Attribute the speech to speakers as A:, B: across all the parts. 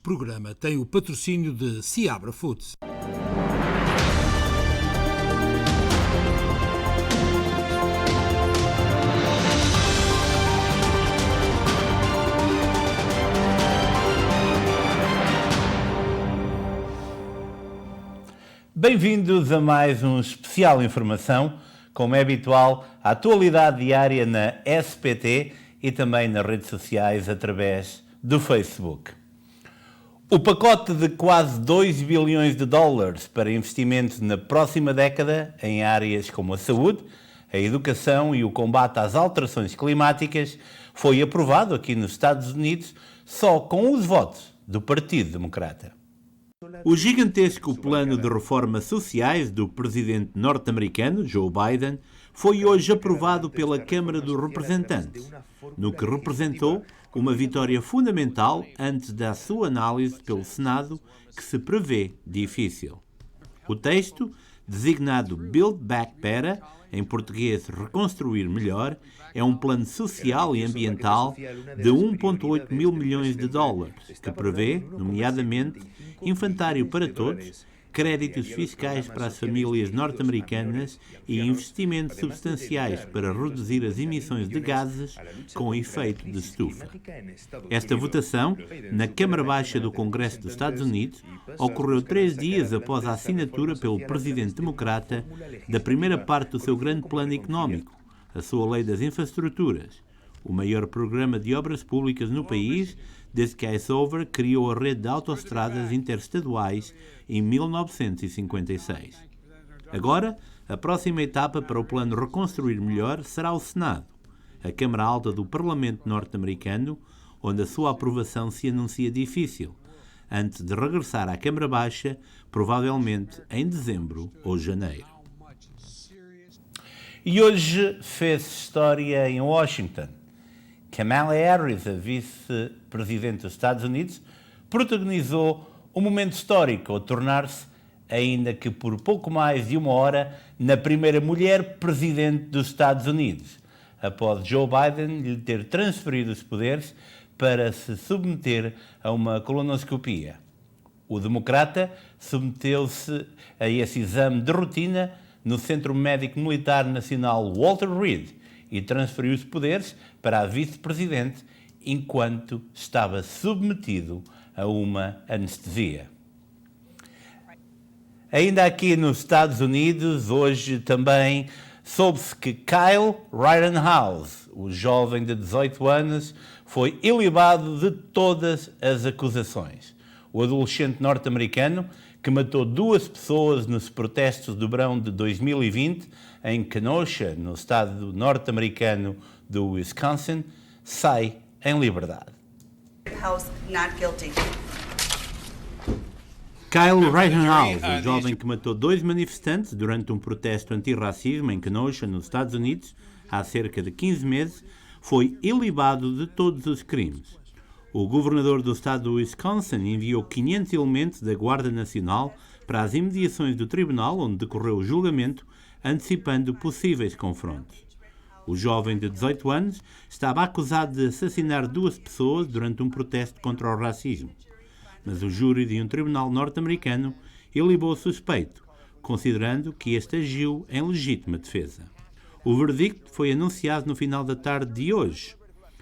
A: O programa tem o patrocínio de Seabra Foods.
B: Bem-vindos a mais um especial informação, como é habitual, a atualidade diária na SPT e também nas redes sociais através do Facebook. O pacote de quase 2 bilhões de dólares para investimentos na próxima década em áreas como a saúde, a educação e o combate às alterações climáticas foi aprovado aqui nos Estados Unidos só com os votos do Partido Democrata. O gigantesco plano de reformas sociais do presidente norte-americano, Joe Biden, foi hoje aprovado pela Câmara dos Representantes, no que representou uma vitória fundamental antes da sua análise pelo Senado, que se prevê difícil. O texto, designado Build Back Better, em português Reconstruir Melhor, é um plano social e ambiental de 1,8 mil milhões de dólares, que prevê, nomeadamente, infantário para todos, créditos fiscais para as famílias norte-americanas e investimentos substanciais para reduzir as emissões de gases com efeito de estufa. Esta votação, na Câmara Baixa do Congresso dos Estados Unidos, ocorreu 3 dias após a assinatura pelo presidente democrata da primeira parte do seu grande plano económico, a sua Lei das Infraestruturas, o maior programa de obras públicas no país desde que a Eisover criou a rede de autoestradas interestaduais em 1956. Agora, a próxima etapa para o plano Reconstruir Melhor será o Senado, a Câmara Alta do Parlamento norte-americano, onde a sua aprovação se anuncia difícil, antes de regressar à Câmara Baixa, provavelmente em dezembro ou janeiro. E hoje fez história em Washington. Kamala Harris, a vice-presidente dos Estados Unidos, protagonizou um momento histórico ao tornar-se, ainda que por pouco mais de uma hora, na primeira mulher presidente dos Estados Unidos, após Joe Biden lhe ter transferido os poderes para se submeter a uma colonoscopia. O democrata submeteu-se a esse exame de rotina no Centro Médico Militar Nacional Walter Reed e transferiu os poderes para a vice-presidente enquanto estava submetido a uma anestesia. Ainda aqui nos Estados Unidos, hoje também soube-se que Kyle Rittenhouse, o jovem de 18 anos, foi ilibado de todas as acusações. O adolescente norte-americano, que matou 2 pessoas nos protestos do verão de 2020 em Kenosha, no estado norte-americano do Wisconsin, sai em liberdade. Kyle Rittenhouse, o jovem que matou 2 manifestantes durante um protesto antirracismo em Kenosha, nos Estados Unidos, há cerca de 15 meses, foi ilibado de todos os crimes. O governador do estado do Wisconsin enviou 500 elementos da Guarda Nacional para as imediações do tribunal onde decorreu o julgamento, antecipando possíveis confrontos. O jovem de 18 anos estava acusado de assassinar 2 pessoas durante um protesto contra o racismo, mas o júri de um tribunal norte-americano ilibou o suspeito, considerando que este agiu em legítima defesa. O verdicto foi anunciado no final da tarde de hoje,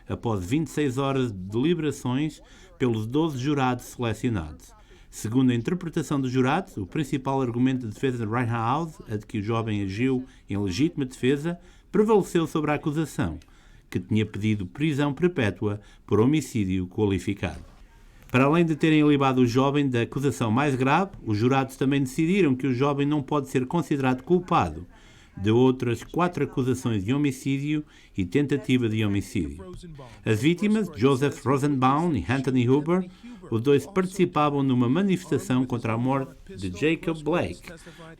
B: após 26 horas de deliberações pelos 12 jurados selecionados. Segundo a interpretação dos jurados, o principal argumento de defesa de Rittenhouse, a de que o jovem agiu em legítima defesa, prevaleceu sobre a acusação, que tinha pedido prisão perpétua por homicídio qualificado. Para além de terem ilibado o jovem da acusação mais grave, os jurados também decidiram que o jovem não pode ser considerado culpado de outras 4 acusações de homicídio e tentativa de homicídio. As vítimas, Joseph Rosenbaum e Anthony Huber, os 2 participavam numa manifestação contra a morte de Jacob Blake,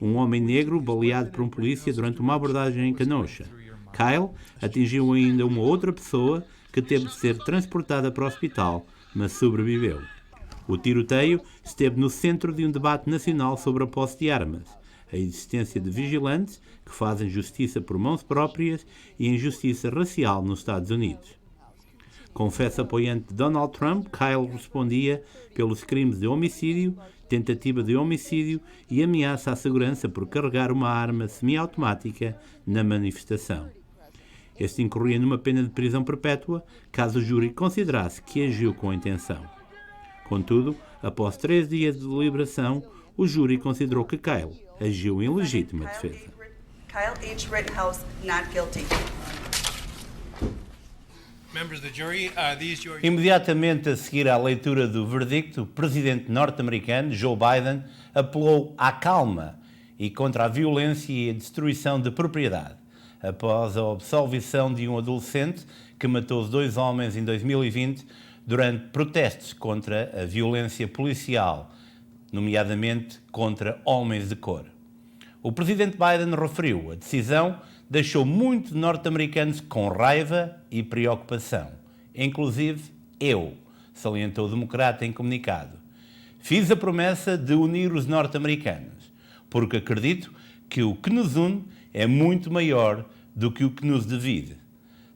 B: um homem negro baleado por um polícia durante uma abordagem em Kenosha. Kyle atingiu ainda uma outra pessoa que teve de ser transportada para o hospital, mas sobreviveu. O tiroteio esteve no centro de um debate nacional sobre a posse de armas, a existência de vigilantes que fazem justiça por mãos próprias e injustiça racial nos Estados Unidos. Confesso apoiante de Donald Trump, Kyle respondia pelos crimes de homicídio, tentativa de homicídio e ameaça à segurança por carregar uma arma semiautomática na manifestação. Este incorria numa pena de prisão perpétua caso o júri considerasse que agiu com intenção. Contudo, após 3 dias de deliberação, o júri considerou que Kyle agiu em legítima defesa.
C: Kyle H. Rittenhouse, not guilty.
B: Imediatamente a seguir à leitura do verdicto, o presidente norte-americano, Joe Biden, apelou à calma e contra a violência e a destruição de propriedade, após a absolvição de um adolescente que matou 2 homens em 2020 durante protestos contra a violência policial, nomeadamente contra homens de cor. O presidente Biden referiu: a decisão deixou muitos norte-americanos com raiva e preocupação, inclusive eu, salientou o democrata em comunicado. Fiz a promessa de unir os norte-americanos, porque acredito que o que nos une é muito maior do que o que nos divide.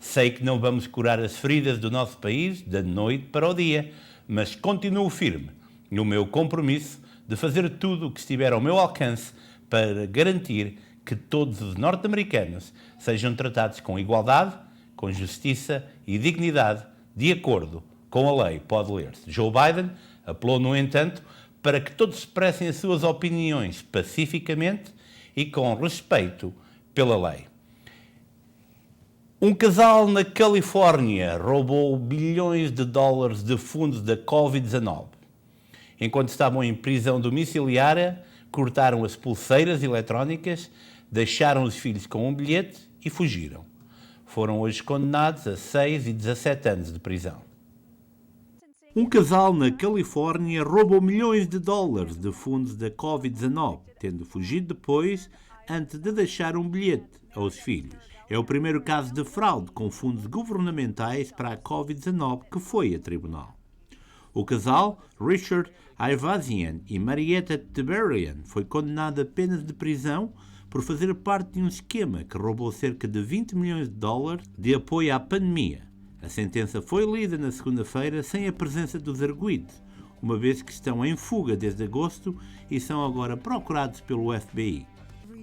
B: Sei que não vamos curar as feridas do nosso país da noite para o dia, mas continuo firme no meu compromisso de fazer tudo o que estiver ao meu alcance para garantir que todos os norte-americanos sejam tratados com igualdade, com justiça e dignidade, de acordo com a lei, pode ler-se. Joe Biden apelou, no entanto, para que todos expressem as suas opiniões pacificamente e com respeito pela lei. Um casal na Califórnia roubou bilhões de dólares de fundos da Covid-19. Enquanto estavam em prisão domiciliária, cortaram as pulseiras eletrónicas, deixaram os filhos com um bilhete e fugiram. Foram hoje condenados a 6 e 17 anos de prisão. Um casal na Califórnia roubou milhões de dólares de fundos da Covid-19, tendo fugido depois, antes de deixar um bilhete aos filhos. É o primeiro caso de fraude com fundos governamentais para a Covid-19 que foi a tribunal. O casal, Richard Ayvazyan e Marietta Tiberian, foi condenado a penas de prisão por fazer parte de um esquema que roubou cerca de 20 milhões de dólares de apoio à pandemia. A sentença foi lida na segunda-feira sem a presença dos arguidos, uma vez que estão em fuga desde agosto e são agora procurados pelo FBI.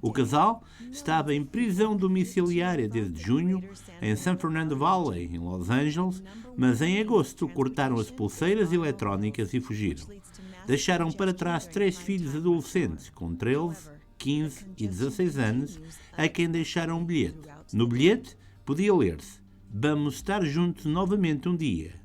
B: O casal estava em prisão domiciliária desde junho em San Fernando Valley, em Los Angeles, mas em agosto cortaram as pulseiras eletrónicas e fugiram. Deixaram para trás 3 filhos adolescentes, com 13, 15 e 16 anos, a quem deixaram um bilhete. No bilhete podia ler-se: "Vamos estar juntos novamente um dia."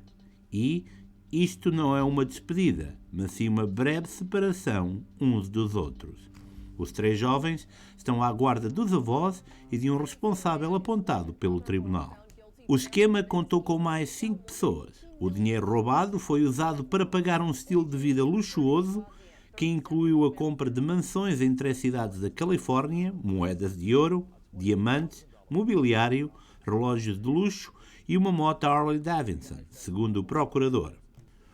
B: E isto não é uma despedida, mas sim uma breve separação uns dos outros. Os 3 jovens estão à guarda dos avós e de um responsável apontado pelo tribunal. O esquema contou com mais 5 pessoas. O dinheiro roubado foi usado para pagar um estilo de vida luxuoso que incluiu a compra de mansões em 3 cidades da Califórnia, moedas de ouro, diamantes, mobiliário, relógios de luxo e uma moto Harley Davidson, segundo o procurador.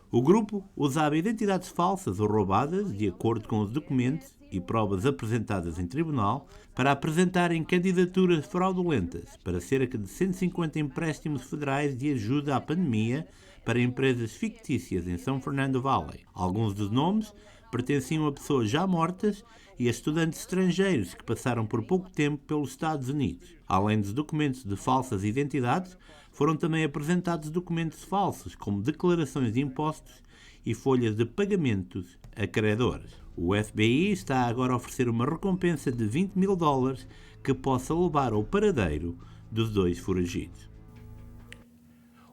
B: O grupo usava identidades falsas ou roubadas, de acordo com os documentos e provas apresentadas em tribunal, para apresentarem candidaturas fraudulentas para cerca de 150 empréstimos federais de ajuda à pandemia para empresas fictícias em São Fernando Valley. Alguns dos nomes pertenciam a pessoas já mortas e a estudantes estrangeiros que passaram por pouco tempo pelos Estados Unidos. Além dos documentos de falsas identidades, foram também apresentados documentos falsos, como declarações de impostos e folhas de pagamentos a credores. O FBI está agora a oferecer uma recompensa de 20 mil dólares que possa levar ao paradeiro dos 2 foragidos.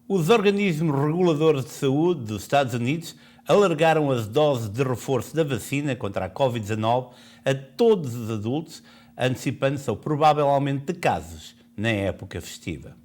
B: Os organismos reguladores de saúde dos Estados Unidos alargaram as doses de reforço da vacina contra a Covid-19 a todos os adultos, antecipando-se ao provável aumento de casos na época festiva.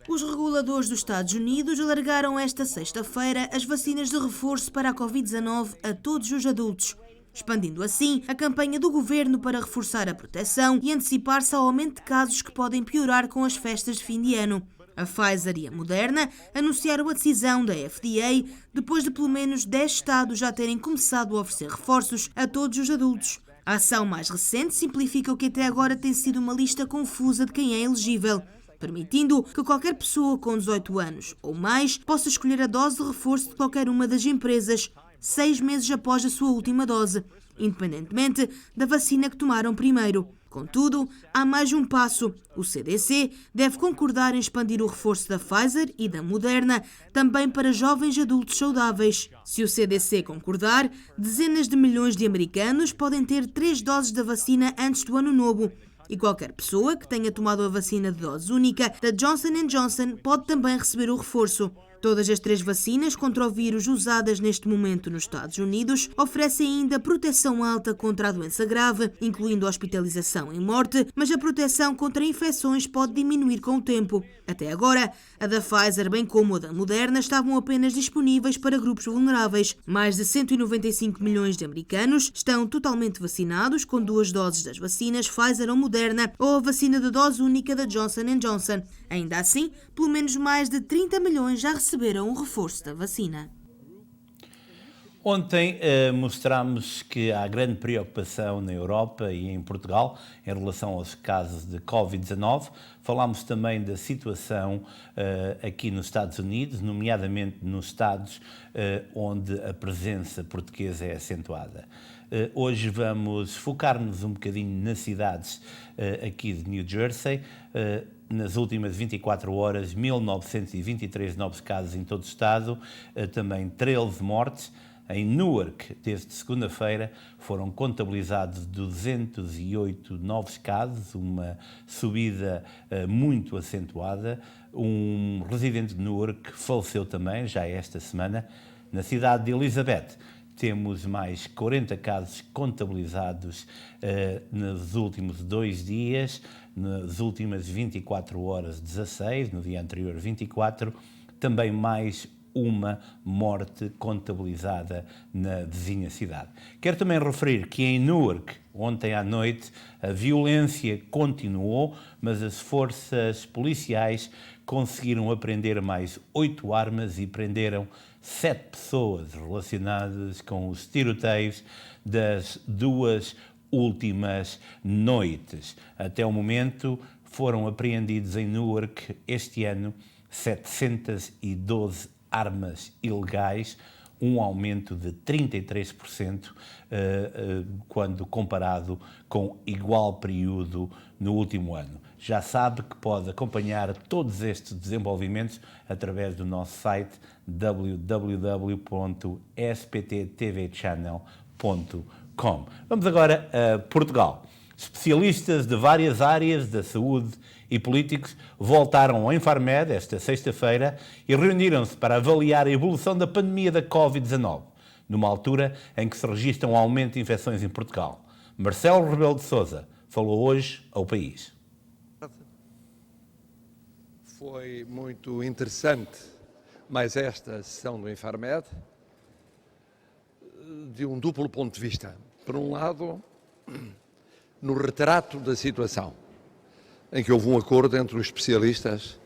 D: Os reguladores dos Estados Unidos alargaram esta sexta-feira as vacinas de reforço para a Covid-19 a todos os adultos, expandindo assim a campanha do governo para reforçar a proteção e antecipar-se ao aumento de casos que podem piorar com as festas de fim de ano. A Pfizer e a Moderna anunciaram a decisão da FDA depois de pelo menos 10 estados já terem começado a oferecer reforços a todos os adultos. A ação mais recente simplifica o que até agora tem sido uma lista confusa de quem é elegível. permitindo que qualquer pessoa com 18 anos ou mais possa escolher a dose de reforço de qualquer uma das empresas 6 meses após a sua última dose, independentemente da vacina que tomaram primeiro. Contudo, há mais um passo. O CDC deve concordar em expandir o reforço da Pfizer e da Moderna também para jovens adultos saudáveis. Se o CDC concordar, dezenas de milhões de americanos podem ter 3 doses da vacina antes do ano novo. E qualquer pessoa que tenha tomado a vacina de dose única da Johnson & Johnson pode também receber o reforço. Todas as 3 vacinas contra o vírus usadas neste momento nos Estados Unidos oferecem ainda proteção alta contra a doença grave, incluindo hospitalização e morte, mas a proteção contra infecções pode diminuir com o tempo. Até agora, a da Pfizer, bem como a da Moderna, estavam apenas disponíveis para grupos vulneráveis. Mais de 195 milhões de americanos estão totalmente vacinados com 2 doses das vacinas Pfizer ou Moderna ou a vacina de dose única da Johnson & Johnson. Ainda assim, pelo menos mais de 30 milhões já receberam o reforço da vacina.
B: Ontem mostramos que há grande preocupação na Europa e em Portugal em relação aos casos de Covid-19. Falámos também da situação aqui nos Estados Unidos, nomeadamente nos estados onde a presença portuguesa é acentuada. Hoje vamos focar-nos um bocadinho nas cidades aqui de New Jersey. Nas últimas 24 horas, 1.923 novos casos em todo o estado, também 13 mortes. Em Newark, desde segunda-feira, foram contabilizados 208 novos casos, uma subida muito acentuada. Um residente de Newark faleceu também, já esta semana. Na cidade de Elizabeth, temos mais 40 casos contabilizados nos últimos 2 dias, nas últimas 24 horas 16, no dia anterior 24, também mais uma morte contabilizada na vizinha cidade. Quero também referir que em Newark, ontem à noite, a violência continuou, mas as forças policiais conseguiram apreender mais 8 armas e prenderam 7 pessoas relacionadas com os tiroteios das 2 últimas noites. Até o momento foram apreendidos em Newark este ano 712 armas ilegais, um aumento de 33% quando comparado com igual período no último ano. Já sabe que pode acompanhar todos estes desenvolvimentos através do nosso site www.spttvchannel.com. Vamos agora a Portugal. Especialistas de várias áreas da saúde e políticos voltaram ao Infarmed esta sexta-feira e reuniram-se para avaliar a evolução da pandemia da Covid-19, numa altura em que se registra um aumento de infecções em Portugal. Marcelo Rebelo de Sousa falou hoje ao país.
E: Foi muito interessante, mais esta sessão do Infarmed, de um duplo ponto de vista. Por um lado, no retrato da situação, em que houve um acordo entre os especialistas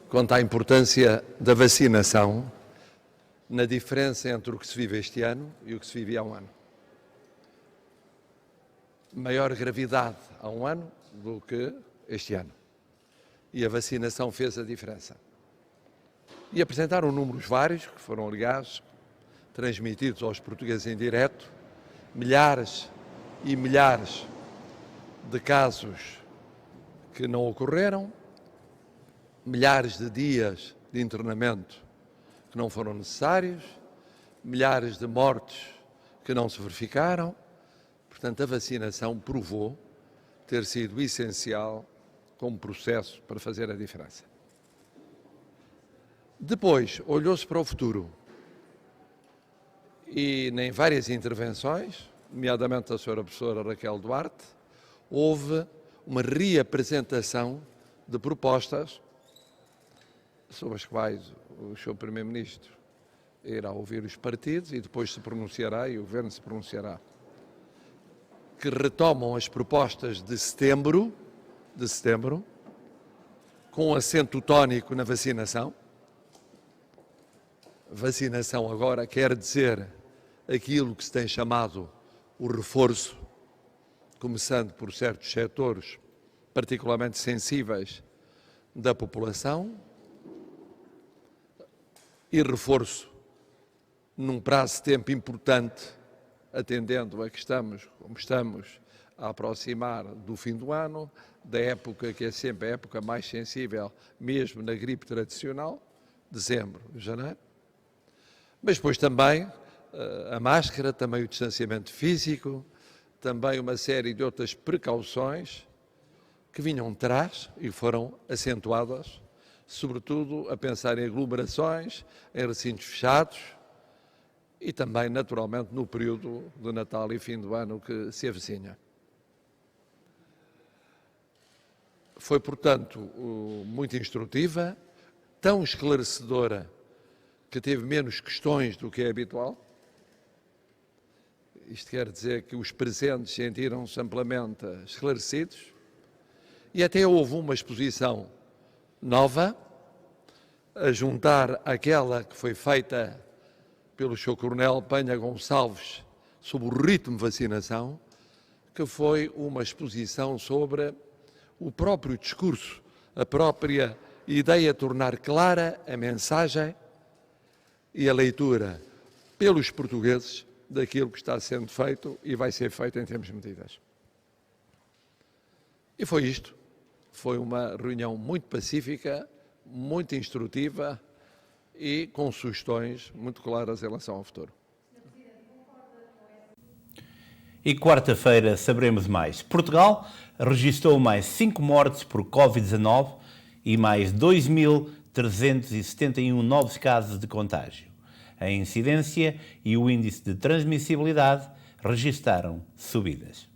E: quanto à importância da vacinação na diferença entre o que se vive este ano e o que se vivia há um ano. Maior gravidade há um ano do que este ano. E a vacinação fez a diferença. E apresentaram números vários, que foram, aliás, transmitidos aos portugueses em direto, milhares e milhares de casos que não ocorreram, milhares de dias de internamento que não foram necessários, milhares de mortes que não se verificaram. Portanto, a vacinação provou ter sido essencial como processo para fazer a diferença. Depois, olhou-se para o futuro e, em várias intervenções, nomeadamente da Sra. Professora Raquel Duarte, houve uma reapresentação de propostas sobre as quais o Sr. Primeiro-Ministro irá ouvir os partidos e depois se pronunciará e o Governo se pronunciará, que retomam as propostas de setembro, com acento tónico na vacinação. Vacinação agora quer dizer aquilo que se tem chamado o reforço, começando por certos setores particularmente sensíveis da população e reforço num prazo de tempo importante, atendendo a que como estamos a aproximar do fim do ano, da época que é sempre a época mais sensível, mesmo na gripe tradicional, dezembro, janeiro. Mas depois também a máscara, também o distanciamento físico, também uma série de outras precauções que vinham de trás e foram acentuadas, sobretudo a pensar em aglomerações, em recintos fechados e também, naturalmente, no período de Natal e fim do ano que se avizinha. Foi, portanto, muito instrutiva, tão esclarecedora que teve menos questões do que é habitual. Isto quer dizer que os presentes sentiram-se amplamente esclarecidos e até houve uma exposição nova, a juntar aquela que foi feita pelo Sr. Coronel Penha Gonçalves sobre o ritmo de vacinação, que foi uma exposição sobre o próprio discurso, a própria ideia de tornar clara a mensagem e a leitura pelos portugueses daquilo que está sendo feito e vai ser feito em termos de medidas. E foi isto. Foi uma reunião muito pacífica, muito instrutiva e com sugestões muito claras em relação ao futuro.
B: E quarta-feira saberemos mais. Portugal registrou mais 5 mortes por Covid-19 e mais 2.371 novos casos de contágio. A incidência e o índice de transmissibilidade registaram subidas.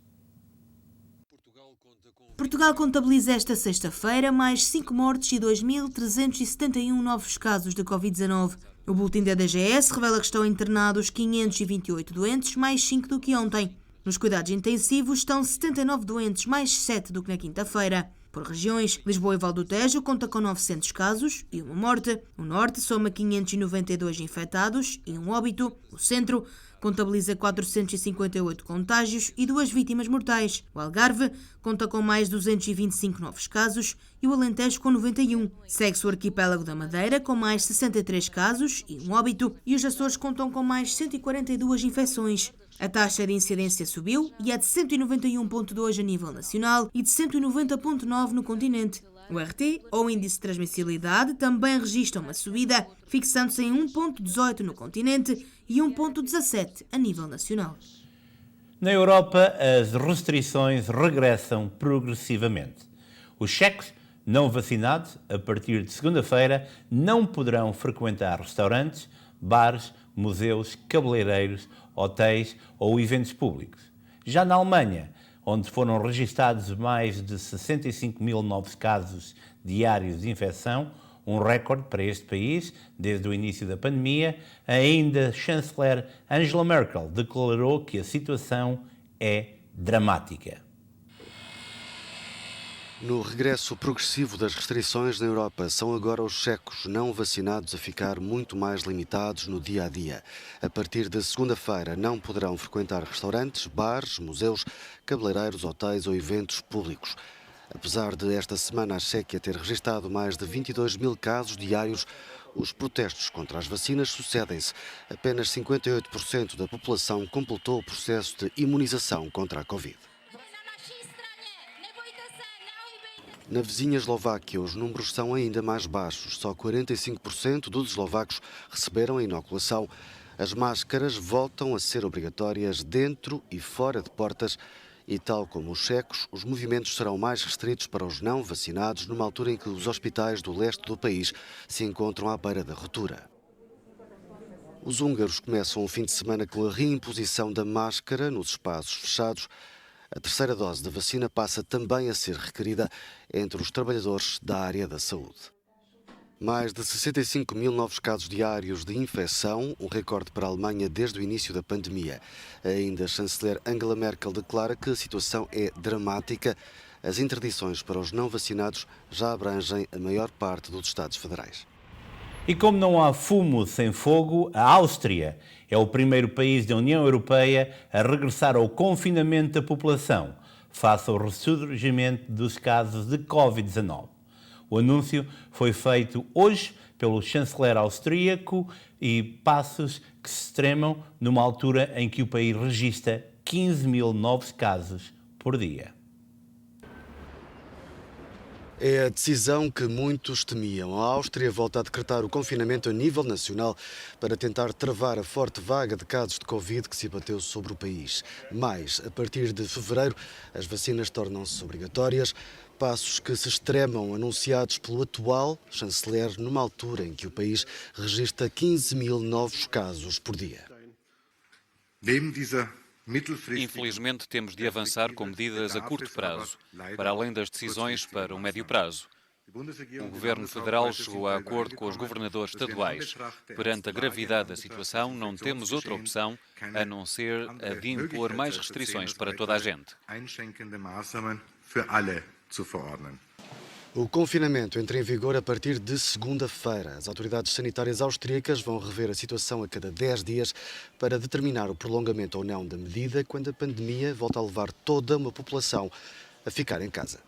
D: Portugal contabiliza esta sexta-feira mais 5 mortes e 2.371 novos casos de Covid-19. O boletim da DGS revela que estão internados 528 doentes, mais 5 do que ontem. Nos cuidados intensivos estão 79 doentes, mais 7 do que na quinta-feira. Por regiões, Lisboa e Val do Tejo conta com 900 casos e uma morte. O Norte soma 592 infectados e um óbito. O Centro contabiliza 458 contágios e 2 vítimas mortais. O Algarve conta com mais 225 novos casos e o Alentejo com 91. Segue-se o arquipélago da Madeira com mais 63 casos e um óbito e os Açores contam com mais 142 infecções. A taxa de incidência subiu e é de 191,2 a nível nacional e de 190,9 no continente. O RT, ou Índice de Transmissibilidade, também registra uma subida, fixando-se em 1,18 no continente e 1,17 a nível nacional.
B: Na Europa, as restrições regressam progressivamente. Os checos não vacinados, a partir de segunda-feira, não poderão frequentar restaurantes, bares, museus, cabeleireiros, hotéis ou eventos públicos. Já na Alemanha, onde foram registados mais de 65 mil novos casos diários de infecção, um recorde para este país desde o início da pandemia, ainda a chanceler Angela Merkel declarou que a situação é dramática.
F: No regresso progressivo das restrições na Europa, são agora os checos não vacinados a ficar muito mais limitados no dia-a-dia. A partir de segunda-feira não poderão frequentar restaurantes, bares, museus, cabeleireiros, hotéis ou eventos públicos. Apesar de esta semana a Chequia ter registrado mais de 22 mil casos diários, os protestos contra as vacinas sucedem-se. Apenas 58% da população completou o processo de imunização contra a Covid. Na vizinha Eslováquia, os números são ainda mais baixos. Só 45% dos eslovacos receberam a inoculação. As máscaras voltam a ser obrigatórias dentro e fora de portas e, tal como os checos, os movimentos serão mais restritos para os não vacinados numa altura em que os hospitais do leste do país se encontram à beira da ruptura. Os húngaros começam o fim de semana com a reimposição da máscara nos espaços fechados. A terceira dose da vacina passa também a ser requerida entre os trabalhadores da área da saúde. Mais de 65 mil novos casos diários de infecção, um recorde para a Alemanha desde o início da pandemia. Ainda a chanceler Angela Merkel declara que a situação é dramática. As interdições para os não vacinados já abrangem a maior parte dos Estados federais.
B: E como não há fumo sem fogo, a Áustria é o primeiro país da União Europeia a regressar ao confinamento da população, face ao ressurgimento dos casos de Covid-19. O anúncio foi feito hoje pelo chanceler austríaco e passos que se extremam numa altura em que o país registra 15 mil novos casos por dia.
F: É a decisão que muitos temiam. A Áustria volta a decretar o confinamento a nível nacional para tentar travar a forte vaga de casos de Covid que se abateu sobre o país. Mas, a partir de fevereiro, as vacinas tornam-se obrigatórias, passos que se extremam anunciados pelo atual chanceler numa altura em que o país registra 15 mil novos casos por dia.
G: Infelizmente, temos de avançar com medidas a curto prazo, para além das decisões para o médio prazo. O Governo Federal chegou a acordo com os governadores estaduais. Perante a gravidade da situação, não temos outra opção a não ser a de impor mais restrições para toda a gente.
F: O confinamento entra em vigor a partir de segunda-feira. As autoridades sanitárias austríacas vão rever a situação a cada 10 dias para determinar o prolongamento ou não da medida quando a pandemia volta a levar toda uma população a ficar em casa.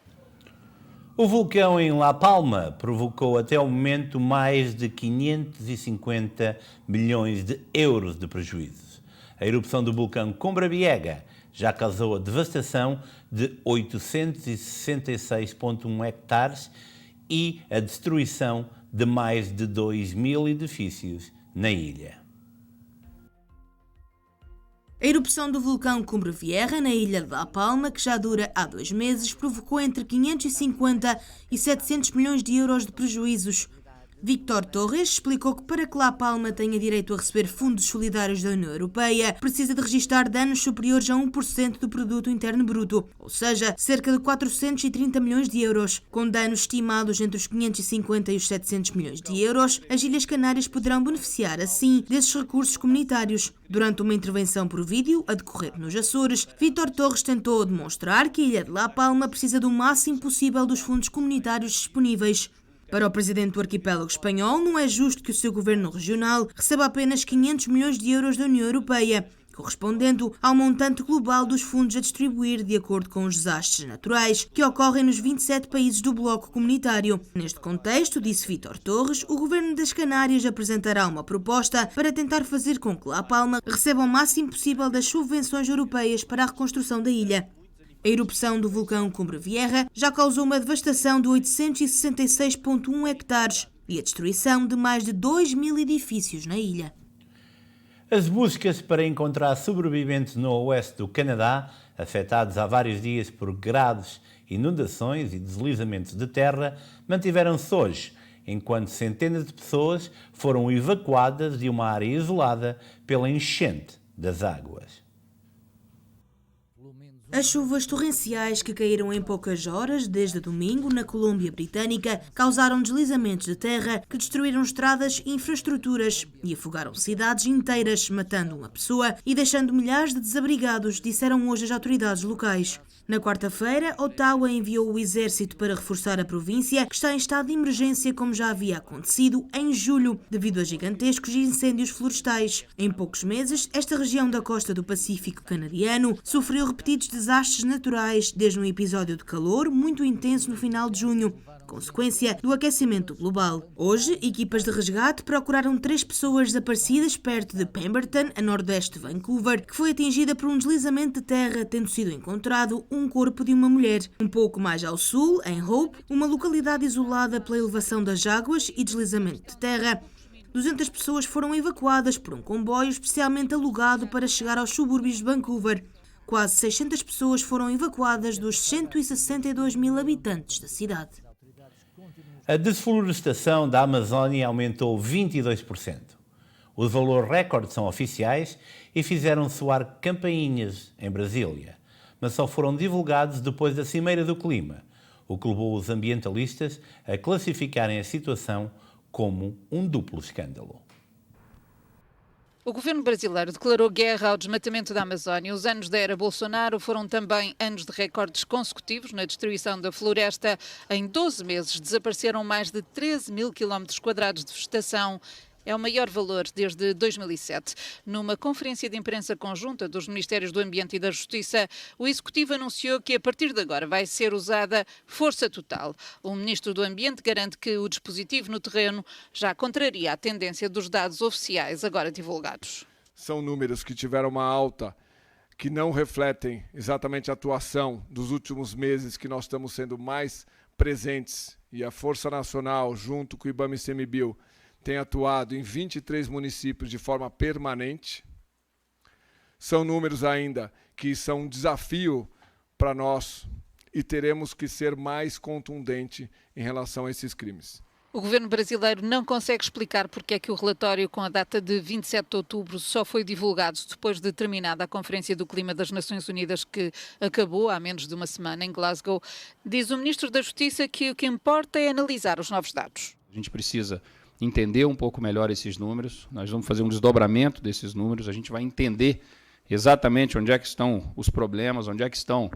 B: O vulcão em La Palma provocou até o momento mais de 550 milhões de euros de prejuízos. A erupção do vulcão Cumbre Vieja já causou a devastação de 866,1 hectares e a destruição de mais de 2.000 edifícios na ilha.
D: A erupção do vulcão Cumbre Vieja, na ilha de La Palma, que já dura há 2 meses, provocou entre 550 e 700 milhões de euros de prejuízos. Víctor Torres explicou que para que La Palma tenha direito a receber fundos solidários da União Europeia, precisa de registrar danos superiores a 1% do produto interno bruto, ou seja, cerca de 430 milhões de euros. Com danos estimados entre os 550 e os 700 milhões de euros, as Ilhas Canárias poderão beneficiar, assim, desses recursos comunitários. Durante uma intervenção por vídeo, a decorrer nos Açores, Víctor Torres tentou demonstrar que a ilha de La Palma precisa do máximo possível dos fundos comunitários disponíveis. Para o presidente do arquipélago espanhol, não é justo que o seu governo regional receba apenas 500 milhões de euros da União Europeia, correspondendo ao montante global dos fundos a distribuir de acordo com os desastres naturais que ocorrem nos 27 países do bloco comunitário. Neste contexto, disse Víctor Torres, o governo das Canárias apresentará uma proposta para tentar fazer com que La Palma receba o máximo possível das subvenções europeias para a reconstrução da ilha. A erupção do vulcão Cumbre Vieja já causou uma devastação de 866,1 hectares e a destruição de mais de 2.000 edifícios na ilha.
B: As buscas para encontrar sobreviventes no oeste do Canadá, afetados há vários dias por graves inundações e deslizamentos de terra, mantiveram-se hoje, enquanto centenas de pessoas foram evacuadas de uma área isolada pela enchente das águas.
D: As chuvas torrenciais que caíram em poucas horas, desde domingo, na Colômbia Britânica, causaram deslizamentos de terra que destruíram estradas e infraestruturas e afogaram cidades inteiras, matando uma pessoa e deixando milhares de desabrigados, disseram hoje as autoridades locais. Na quarta-feira, Ottawa enviou o exército para reforçar a província, que está em estado de emergência, como já havia acontecido em julho, devido a gigantescos incêndios florestais. Em poucos meses, esta região da costa do Pacífico canadiano sofreu repetidos desastres naturais, desde um episódio de calor muito intenso no final de junho, consequência do aquecimento global. Hoje, equipas de resgate procuraram 3 pessoas desaparecidas perto de Pemberton, a nordeste de Vancouver, que foi atingida por um deslizamento de terra, tendo sido encontrado um corpo de uma mulher. Um pouco mais ao sul, em Hope, uma localidade isolada pela elevação das águas e deslizamento de terra, 200 pessoas foram evacuadas por um comboio especialmente alugado para chegar aos subúrbios de Vancouver. Quase 600 pessoas foram evacuadas dos 162 mil habitantes da cidade.
B: A desflorestação da Amazónia aumentou 22%. Os valores recordes são oficiais e fizeram soar campainhas em Brasília, mas só foram divulgados depois da Cimeira do Clima, o que levou os ambientalistas a classificarem a situação como um duplo escândalo.
H: O governo brasileiro declarou guerra ao desmatamento da Amazónia. Os anos da era Bolsonaro foram também anos de recordes consecutivos na destruição da floresta. Em 12 meses desapareceram mais de 13 mil quilómetros quadrados de vegetação. É o maior valor desde 2007. Numa conferência de imprensa conjunta dos Ministérios do Ambiente e da Justiça, o Executivo anunciou que a partir de agora vai ser usada força total. O Ministro do Ambiente garante que o dispositivo no terreno já contraria a tendência dos dados oficiais agora divulgados.
I: São números que tiveram uma alta, que não refletem exatamente a atuação dos últimos meses, que nós estamos sendo mais presentes, e a Força Nacional, junto com o IBAMA e ICMBio, tem atuado em 23 municípios de forma permanente. São números ainda que são um desafio para nós e teremos que ser mais contundente em relação a esses crimes.
H: O governo brasileiro não consegue explicar porque é que o relatório com a data de 27 de outubro só foi divulgado depois de terminada a Conferência do Clima das Nações Unidas, que acabou há menos de uma semana em Glasgow. Diz o Ministro da Justiça que o que importa é analisar os novos dados.
J: A gente precisa entender um pouco melhor esses números, nós vamos fazer um desdobramento desses números, a gente vai entender exatamente onde é que estão os problemas, onde é que estão,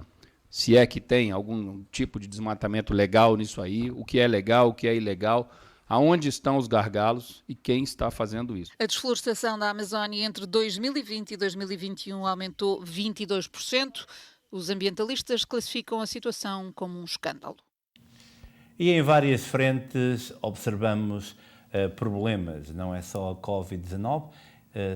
J: se é que tem algum tipo de desmatamento legal nisso aí, o que é legal, o que é ilegal, aonde estão os gargalos e quem está fazendo isso.
H: A desflorestação da Amazónia entre 2020 e 2021 aumentou 22%. Os ambientalistas classificam a situação como um escândalo.
B: E em várias frentes observamos problemas, não é só a Covid-19,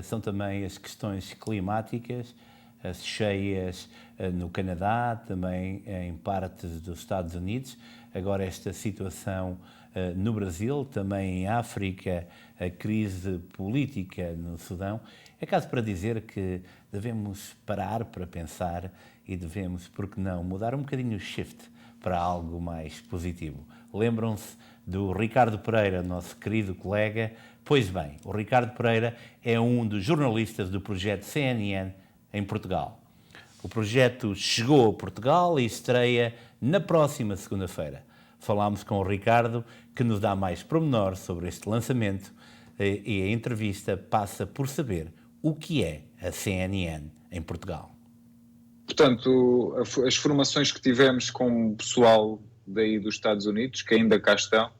B: são também as questões climáticas, as cheias no Canadá, também em partes dos Estados Unidos, agora esta situação no Brasil, também em África, a crise política no Sudão. É caso para dizer que devemos parar para pensar e devemos, por que não, mudar um bocadinho o shift para algo mais positivo. Lembram-se do Ricardo Pereira, nosso querido colega? Pois bem, o Ricardo Pereira é um dos jornalistas do projeto CNN em Portugal. O projeto chegou a Portugal e estreia na próxima segunda-feira. Falámos com o Ricardo, que nos dá mais pormenor sobre este lançamento, e a entrevista passa por saber o que é a CNN em Portugal.
K: Portanto, as formações que tivemos com o pessoal daí dos Estados Unidos, que ainda cá estão,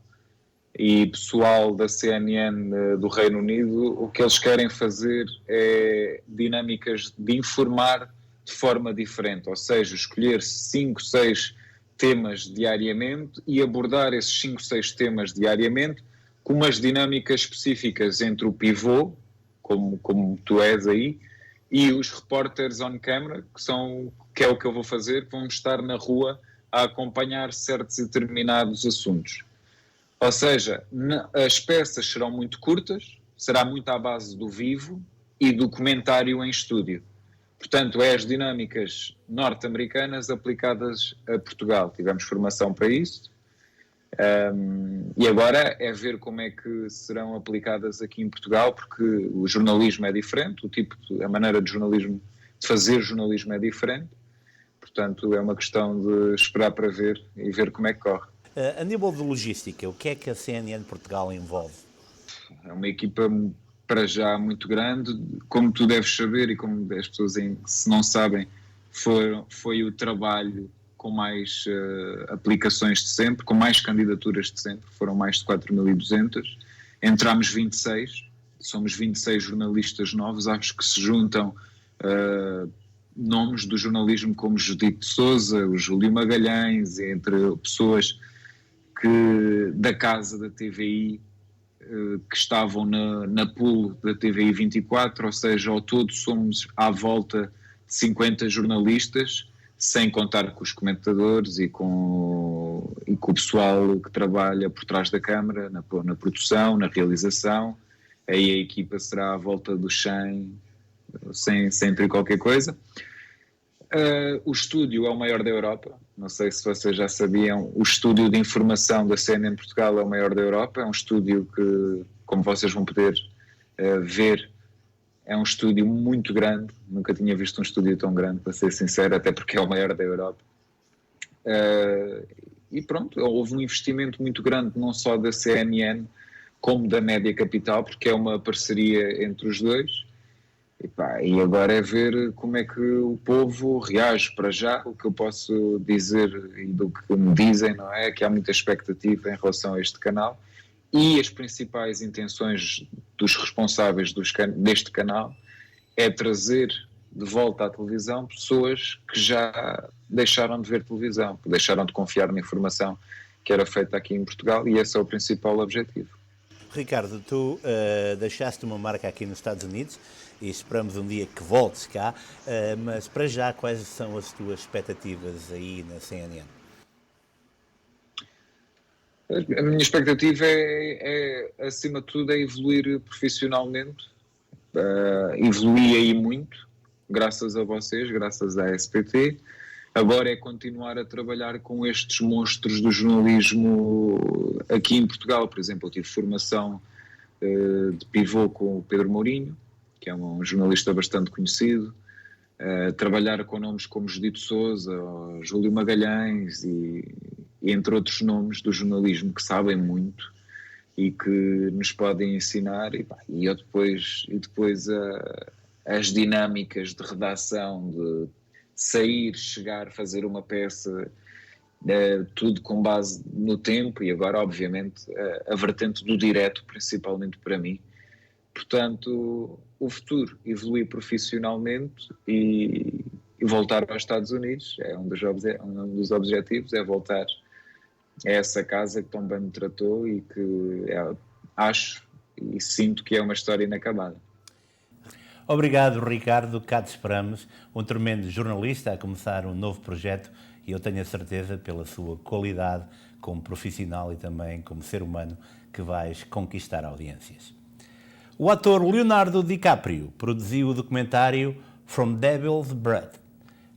K: e pessoal da CNN do Reino Unido, o que eles querem fazer é dinâmicas de informar de forma diferente, ou seja, escolher 5, 6 temas diariamente e abordar esses 5, 6 temas diariamente com umas dinâmicas específicas entre o pivô, como tu és aí, e os reporters on camera, que é o que eu vou fazer, que vão estar na rua a acompanhar certos e determinados assuntos. Ou seja, as peças serão muito curtas, será muito à base do vivo e do comentário em estúdio. Portanto, é as dinâmicas norte-americanas aplicadas a Portugal. Tivemos formação para isso. E agora é ver como é que serão aplicadas aqui em Portugal, porque o jornalismo é diferente, a maneira de fazer jornalismo é diferente. Portanto, é uma questão de esperar para ver e ver como é que corre.
B: A nível de logística, o que é que a CNN Portugal envolve?
K: É uma equipa para já muito grande, como tu deves saber e como as pessoas se não sabem, foi o trabalho com mais aplicações de sempre, com mais candidaturas de sempre, foram mais de 4.200, entramos 26, somos 26 jornalistas novos, acho que se juntam nomes do jornalismo como Judite de Souza, o Júlio Magalhães, entre pessoas da casa da TVI, que estavam na pool da TVI 24, ou seja, ao todo somos à volta de 50 jornalistas, sem contar com os comentadores e com o pessoal que trabalha por trás da câmara, na produção, na realização. Aí a equipa será à volta dos 100, sem ter qualquer coisa. O estúdio é o maior da Europa, não sei se vocês já sabiam, o estúdio de informação da CNN Portugal é o maior da Europa, é um estúdio que, como vocês vão poder ver, é um estúdio muito grande, nunca tinha visto um estúdio tão grande, para ser sincero, até porque é o maior da Europa. E pronto, houve um investimento muito grande, não só da CNN, como da Média Capital, porque é uma parceria entre os dois. E agora é ver como é que o povo reage. Para já. O que eu posso dizer e do que me dizem, não é que há muita expectativa em relação a este canal e as principais intenções dos responsáveis deste canal é trazer de volta à televisão pessoas que já deixaram de ver televisão, que deixaram de confiar na informação que era feita aqui em Portugal, e esse é o principal objetivo.
B: Ricardo, tu deixaste uma marca aqui nos Estados Unidos e esperamos um dia que voltes cá, mas para já quais são as tuas expectativas aí na CNN?
K: A minha expectativa acima de tudo, é evoluir profissionalmente. Evoluí aí muito, graças a vocês, graças à SPT. Agora é continuar a trabalhar com estes monstros do jornalismo aqui em Portugal. Por exemplo, eu tive formação de pivô com o Pedro Mourinho, que é um jornalista bastante conhecido. Trabalhar com nomes como Judito Sousa, Júlio Magalhães e entre outros nomes do jornalismo que sabem muito e que nos podem ensinar. E depois as dinâmicas de redação, de sair, chegar, fazer uma peça, tudo com base no tempo, e agora obviamente a vertente do direto, principalmente para mim. Portanto, o futuro, evoluir profissionalmente e voltar aos Estados Unidos é um dos objetivos, é voltar a essa casa que tão bem me tratou e que acho e sinto que é uma história inacabada.
B: Obrigado, Ricardo. Cá te esperamos. Um tremendo jornalista a começar um novo projeto, e eu tenho a certeza, pela sua qualidade como profissional e também como ser humano, que vais conquistar audiências. O ator Leonardo DiCaprio produziu o documentário From Devil's Breath.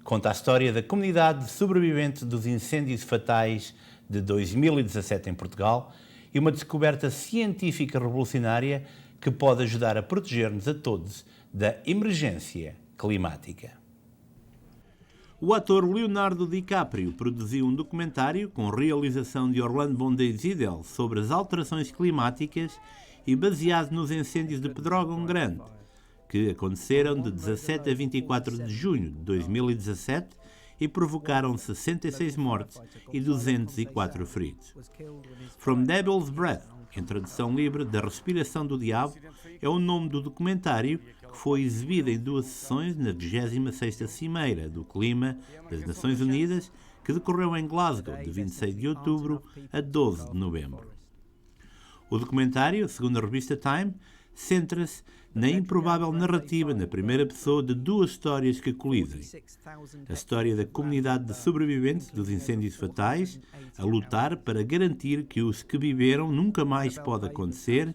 B: Conta a história da comunidade de sobreviventes dos incêndios fatais de 2017 em Portugal e uma descoberta científica revolucionária que pode ajudar a proteger-nos a todos da emergência climática. O ator Leonardo DiCaprio produziu um documentário com realização de Orlando Bondet Zidel sobre as alterações climáticas e baseado nos incêndios de Pedrógão Grande, que aconteceram de 17 a 24 de junho de 2017 e provocaram 66 mortes e 204 feridos. From Devil's Breath, em tradução livre, da respiração do diabo, é o nome do documentário que foi exibido em 2 sessões na 26ª Cimeira do Clima das Nações Unidas, que decorreu em Glasgow de 26 de outubro a 12 de novembro. O documentário, segundo a revista Time, centra-se na improvável narrativa na primeira pessoa de 2 histórias que colidem. A história da comunidade de sobreviventes dos incêndios fatais, a lutar para garantir que os que viveram nunca mais pode acontecer,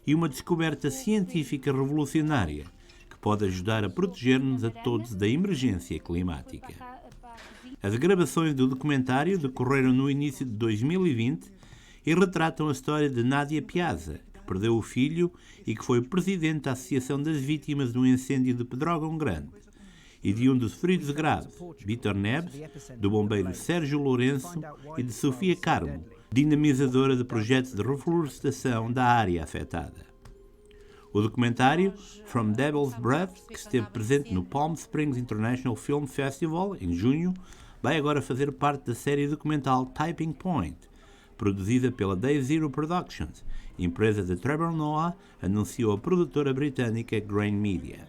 B: e uma descoberta científica revolucionária que pode ajudar a proteger-nos a todos da emergência climática. As gravações do documentário decorreram no início de 2020 e retratam a história de Nádia Piazza, que perdeu o filho e que foi presidente da Associação das Vítimas do Incêndio de Pedrógão Grande, e de um dos feridos graves, Vítor Neves, do bombeiro Sérgio Lourenço e de Sofia Carmo, dinamizadora de projetos de reflorestação da área afetada. O documentário From Devil's Breath, que esteve presente no Palm Springs International Film Festival em junho, vai agora fazer parte da série documental Tipping Point, produzida pela Day Zero Productions, empresa de Trevor Noah, anunciou a produtora britânica Grain Media.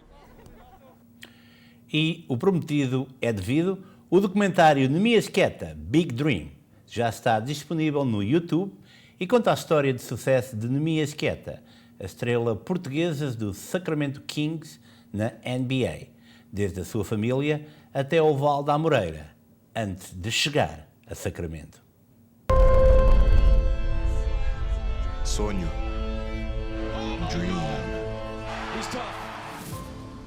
B: E o prometido é devido. O documentário Nemias Queta, Big Dream, já está disponível no YouTube e conta a história de sucesso de Nemias Queta, a estrela portuguesa do Sacramento Kings na NBA, desde a sua família até o Val da Amoreira, antes de chegar a Sacramento.
L: Sonho. Dream.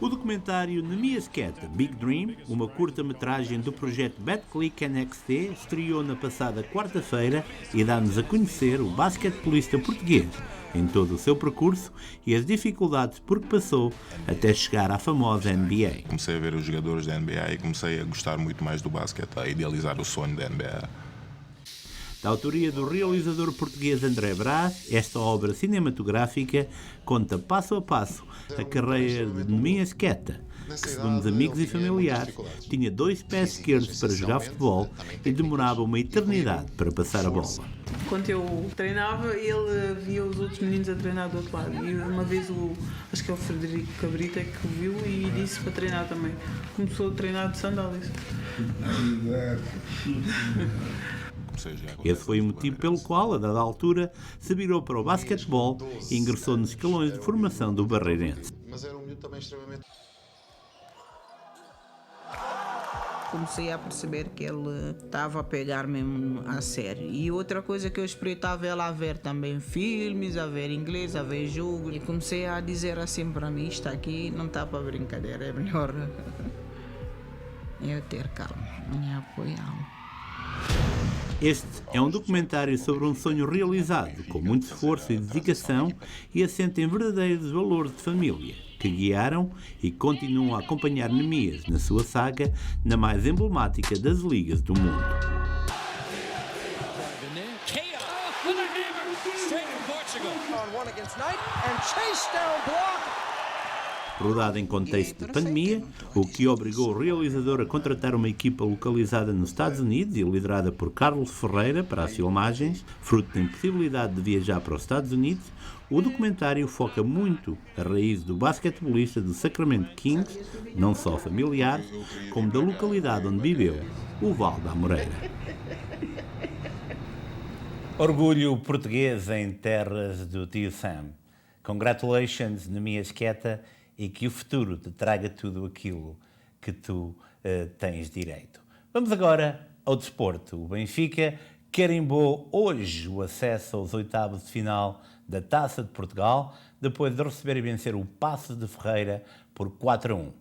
B: O documentário Nemias Queta, Big Dream, uma curta-metragem do projeto BetClick NXT, estreou na passada quarta-feira e dá-nos a conhecer o basquetebolista português em todo o seu percurso e as dificuldades por que passou até chegar à famosa NBA.
L: Comecei a ver os jogadores da NBA e comecei a gostar muito mais do basquete, a idealizar o sonho da NBA.
B: Da autoria do realizador português André Brás, esta obra cinematográfica conta passo a passo a carreira de Nemias Queta, que, segundo os amigos e familiares, tinha 2 pés esquerdos para jogar futebol e demorava uma eternidade para passar a bola.
M: Quando eu treinava, ele via os outros meninos a treinar do outro lado. E uma vez, acho que é o Frederico Cabrita que viu e disse para treinar também. Começou a treinar de sandálias.
B: Esse foi o motivo pelo qual, a dada altura, se virou para o basquetebol e ingressou nos escalões de formação do Barreirense.
N: Mas era um miúdo também extremamente...
O: Comecei a perceber que ele estava a pegar mesmo a sério. E outra coisa que eu espreitava ela a ver também filmes, a ver inglês, a ver jogo. E comecei a dizer assim para mim, isto aqui não está para brincadeira, é melhor eu ter calma e apoiá-lo.
B: Este é um documentário sobre um sonho realizado, com muito esforço e dedicação, e assenta em verdadeiros valores de família, que guiaram e continuam a acompanhar Nemias na sua saga na mais emblemática das ligas do mundo. Rodada em contexto de pandemia, o que obrigou o realizador a contratar uma equipa localizada nos Estados Unidos e liderada por Carlos Ferreira para as filmagens, fruto da impossibilidade de viajar para os Estados Unidos, o documentário foca muito a raiz do basquetebolista do Sacramento Kings, não só familiar, como da localidade onde viveu, o Val da Amoreira. Orgulho português em terras do tio Sam. Congratulations, Nemias Queta, e que o futuro te traga tudo aquilo que tu tens direito. Vamos agora ao desporto. O Benfica carimbou hoje o acesso aos oitavos de final da Taça de Portugal, depois de receber e vencer o Paços de Ferreira por 4-1.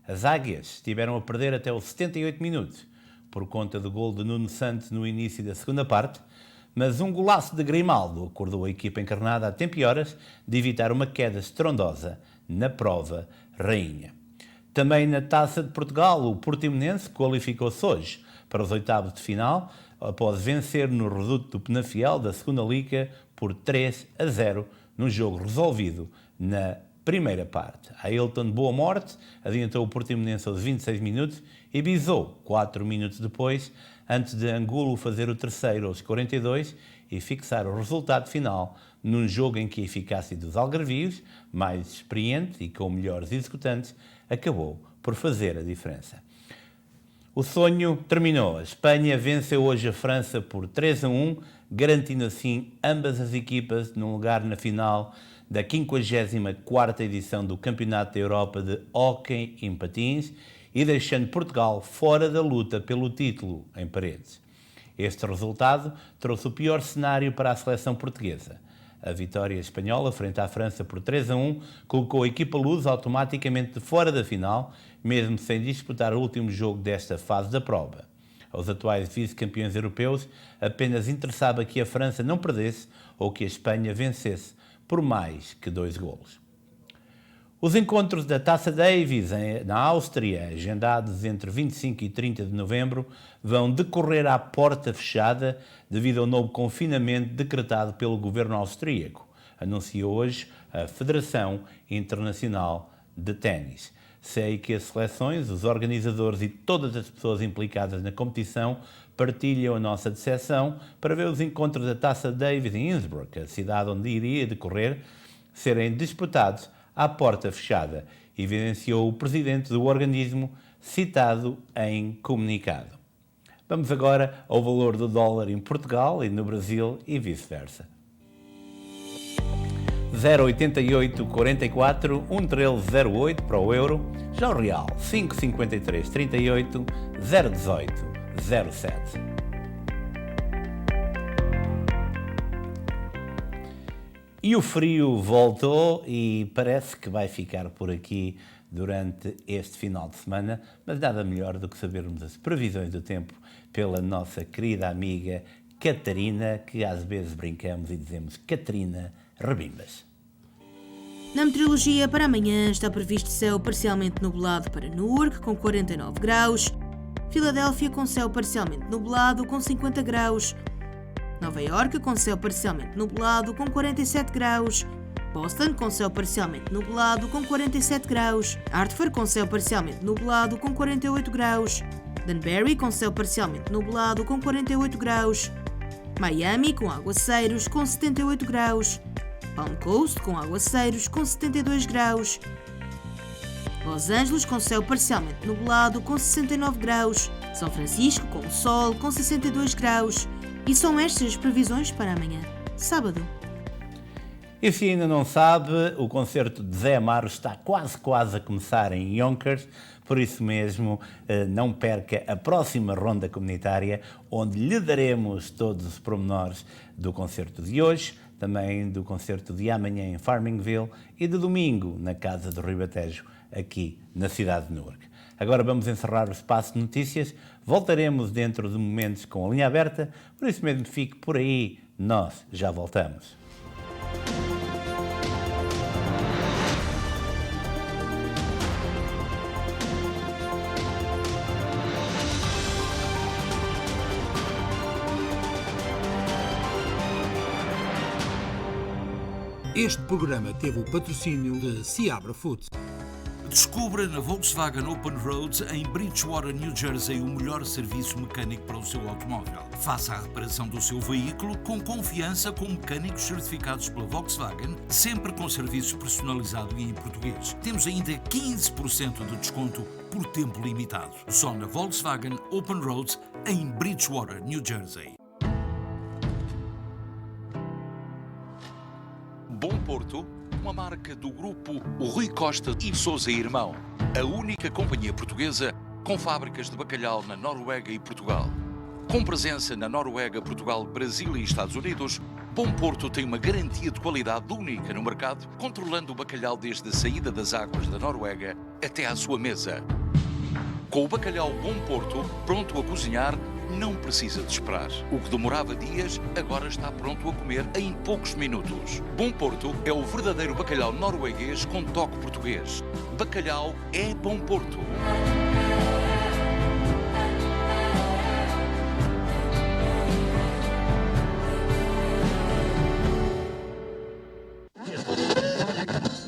B: As Águias estiveram a perder até os 78 minutos, por conta do gol de Nuno Santos no início da segunda parte, mas um golaço de Grimaldo acordou a equipa encarnada a tempo e horas de evitar uma queda estrondosa na prova rainha. Também na Taça de Portugal, o Portimonense qualificou-se hoje para os oitavos de final, após vencer no reduto do Penafiel da segunda Liga por 3-0, num jogo resolvido na primeira parte. Ailton Boa Morte adiantou o Portimonense aos 26 minutos e bisou 4 minutos depois, antes de Angulo fazer o terceiro aos 42 e fixar o resultado final num jogo em que a eficácia dos algarvios, mais experiente e com melhores executantes, acabou por fazer a diferença. O sonho terminou. A Espanha venceu hoje a França por 3-1, garantindo assim ambas as equipas num lugar na final da 54ª edição do Campeonato da Europa de Hóquei em Patins e deixando Portugal fora da luta pelo título em Paredes. Este resultado trouxe o pior cenário para a seleção portuguesa. A vitória espanhola frente à França por 3-1 colocou a equipa lusa automaticamente de fora da final, mesmo sem disputar o último jogo desta fase da prova. Aos atuais vice-campeões europeus, apenas interessava que a França não perdesse ou que a Espanha vencesse por mais que 2 golos. Os encontros da Taça Davis na Áustria, agendados entre 25 e 30 de novembro, vão decorrer à porta fechada devido ao novo confinamento decretado pelo governo austríaco, anunciou hoje a Federação Internacional de Ténis. Sei que as seleções, os organizadores e todas as pessoas implicadas na competição partilham a nossa decepção para ver os encontros da Taça Davis em Innsbruck, a cidade onde iria decorrer, serem disputados à porta fechada, evidenciou o presidente do organismo, citado em comunicado. Vamos agora ao valor do dólar em Portugal e no Brasil e vice-versa. 0,8844, 1,1308 para o euro, já o real 5,5338, 0,1807. E o frio voltou e parece que vai ficar por aqui durante este final de semana, mas nada melhor do que sabermos as previsões do tempo pela nossa querida amiga Catarina, que às vezes brincamos e dizemos Catarina Rebimbas.
D: Na meteorologia, para amanhã está previsto céu parcialmente nublado para Newark, com 49 graus, Filadélfia com céu parcialmente nublado, com 50 graus, Nova Iorque com céu parcialmente nublado, com 47 graus, Boston com céu parcialmente nublado com 47 graus. Hartford com céu parcialmente nublado com 48 graus. Danbury com céu parcialmente nublado com 48 graus. Miami com aguaceiros com 78 graus. Palm Coast com aguaceiros com 72 graus. Los Angeles com céu parcialmente nublado com 69 graus. São Francisco com sol com 62 graus. E são estas as previsões para amanhã, sábado.
B: E se ainda não sabe, o concerto de Zé Amaro está quase a começar em Yonkers, por isso mesmo não perca a próxima ronda comunitária, onde lhe daremos todos os pormenores do concerto de hoje, também do concerto de amanhã em Farmingville e de domingo na Casa do Ribatejo, aqui na cidade de Newark. Agora vamos encerrar o espaço de notícias, voltaremos dentro de momentos com a linha aberta, por isso mesmo fique por aí, nós já voltamos.
A: Este programa teve o patrocínio de Seabra Foods.
N: Descubra na Volkswagen Open Roads, em Bridgewater, New Jersey, o melhor serviço mecânico para o seu automóvel. Faça a reparação do seu veículo com confiança com mecânicos certificados pela Volkswagen, sempre com serviço personalizado e em português. Temos ainda 15% de desconto por tempo limitado. Só na Volkswagen Open Roads, em Bridgewater, New Jersey.
P: Bom Porto, uma marca do grupo Rui Costa e Sousa Irmão, a única companhia portuguesa com fábricas de bacalhau na Noruega e Portugal. Com presença na Noruega, Portugal, Brasil e Estados Unidos, Bom Porto tem uma garantia de qualidade única no mercado, controlando o bacalhau desde a saída das águas da Noruega até à sua mesa. Com o bacalhau Bom Porto, pronto a cozinhar, não precisa de esperar. O que demorava dias, agora está pronto a comer em poucos minutos. Bom Porto é o verdadeiro bacalhau norueguês com toque português. Bacalhau é Bom Porto.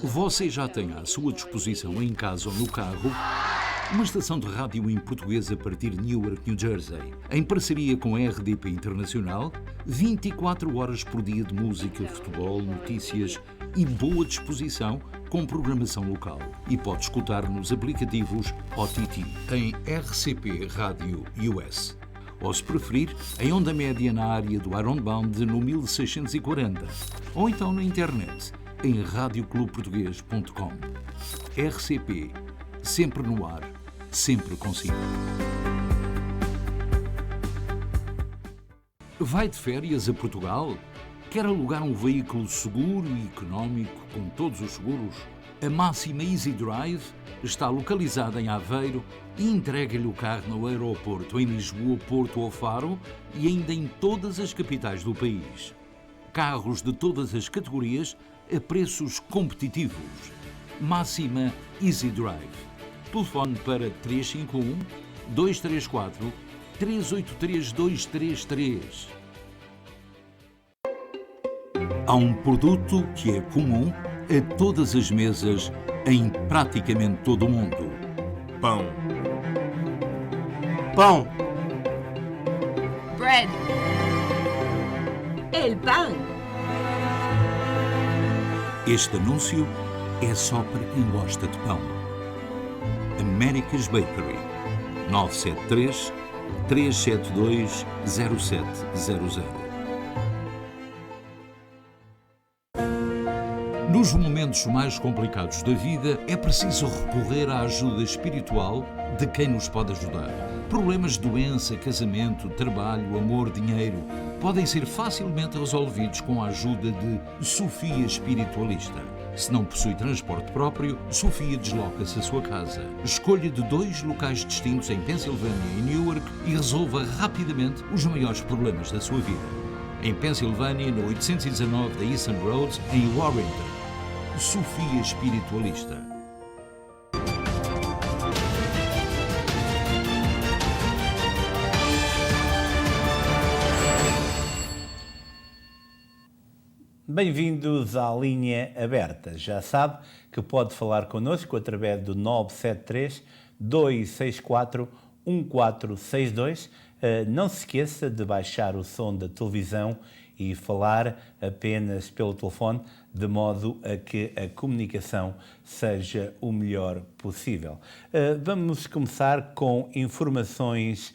N: Você já tem à sua disposição em casa ou no carro uma estação de rádio em português a partir de Newark, New Jersey. Em parceria com a RDP Internacional, 24 horas por dia de música, futebol, notícias e boa disposição com programação local. E pode escutar nos aplicativos OTT, em RCP Rádio US. Ou, se preferir, em onda média na área do Ironbound no 1640. Ou então na internet, em radioclubportuguês.com. RCP, sempre no ar, sempre consigo. Vai de férias a Portugal? Quer alugar um veículo seguro e económico com todos os seguros? A Máxima Easy Drive está localizada em Aveiro e entrega-lhe o carro no aeroporto em Lisboa, Porto ou Faro e ainda em todas as capitais do país. Carros de todas as categorias a preços competitivos. Máxima Easy Drive. Telefone para 351-234-383-233. Há um produto que é comum a todas as mesas em praticamente todo o mundo. Pão.
Q: Pão.
R: Bread. El pan.
N: Este anúncio é só para quem gosta de pão. America's Bakery, 973-372-0700. Nos momentos mais complicados da vida, é preciso recorrer à ajuda espiritual de quem nos pode ajudar. Problemas de doença, casamento, trabalho, amor, dinheiro podem ser facilmente resolvidos com a ajuda de Sofia Espiritualista. Se não possui transporte próprio, Sofia desloca-se à sua casa. Escolha de 2 locais distintos em Pensilvânia e Newark e resolva rapidamente os maiores problemas da sua vida. Em Pensilvânia, no 819 da Eastern Road, em Warrington. Sofia Espiritualista.
B: Bem-vindos à linha aberta. Já sabe que pode falar connosco através do 973-264-1462. Não se esqueça de baixar o som da televisão e falar apenas pelo telefone, de modo a que a comunicação seja o melhor possível. Vamos começar com informações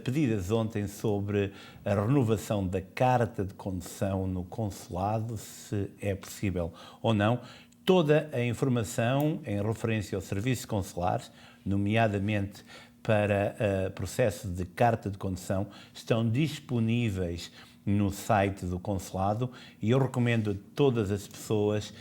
B: pedidas ontem sobre a renovação da carta de condução no consulado, se é possível ou não. Toda a informação em referência aos serviços consulares, nomeadamente para processo de carta de condução, estão disponíveis no site do consulado e eu recomendo a todas as pessoas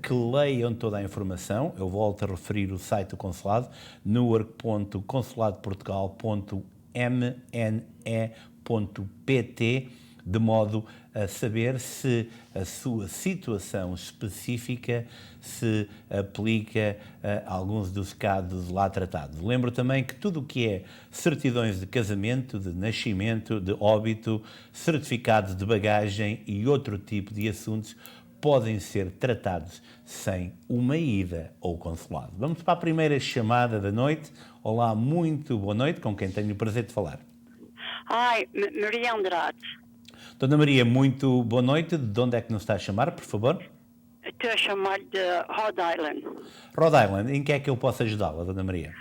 B: que leiam toda a informação. Eu volto a referir o site do consulado, newark.consuladoportugal.mne.pt, de modo a saber se a sua situação específica se aplica a alguns dos casos lá tratados. Lembro também que tudo o que é certidões de casamento, de nascimento, de óbito, certificados de bagagem e outro tipo de assuntos podem ser tratados sem uma ida ao consulado. Vamos para a primeira chamada da noite. Olá, muito boa noite, com quem tenho o prazer de falar.
Q: Ai, Maria Andrade.
B: Dona Maria, muito boa noite. De onde é que nos está a chamar, por favor?
Q: Estou a chamar de Rhode Island.
B: Rhode Island. Em que é que eu posso ajudá-la, Dona Maria?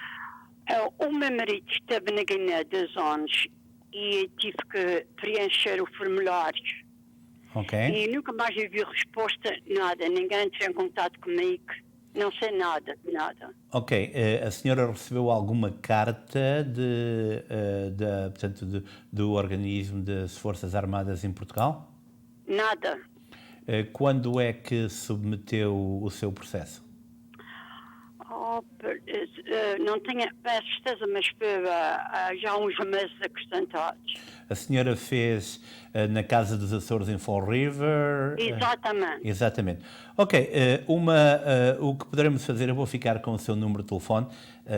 Q: O meu marido esteve na Guiné 2 anos e tive que preencher o formulário.
B: Ok.
Q: E nunca mais vi resposta, nada. Ninguém entrou em contato comigo. Não sei nada, nada.
B: Ok. A senhora recebeu alguma carta do organismo das Forças Armadas em Portugal?
Q: Nada.
B: Quando é que submeteu o seu processo?
Q: Não tenho certeza, mas foi já há uns meses acrescentados.
B: A senhora fez na Casa dos Açores em Fall River?
Q: Exatamente.
B: Exatamente. Ok, o que poderemos fazer, eu vou ficar com o seu número de telefone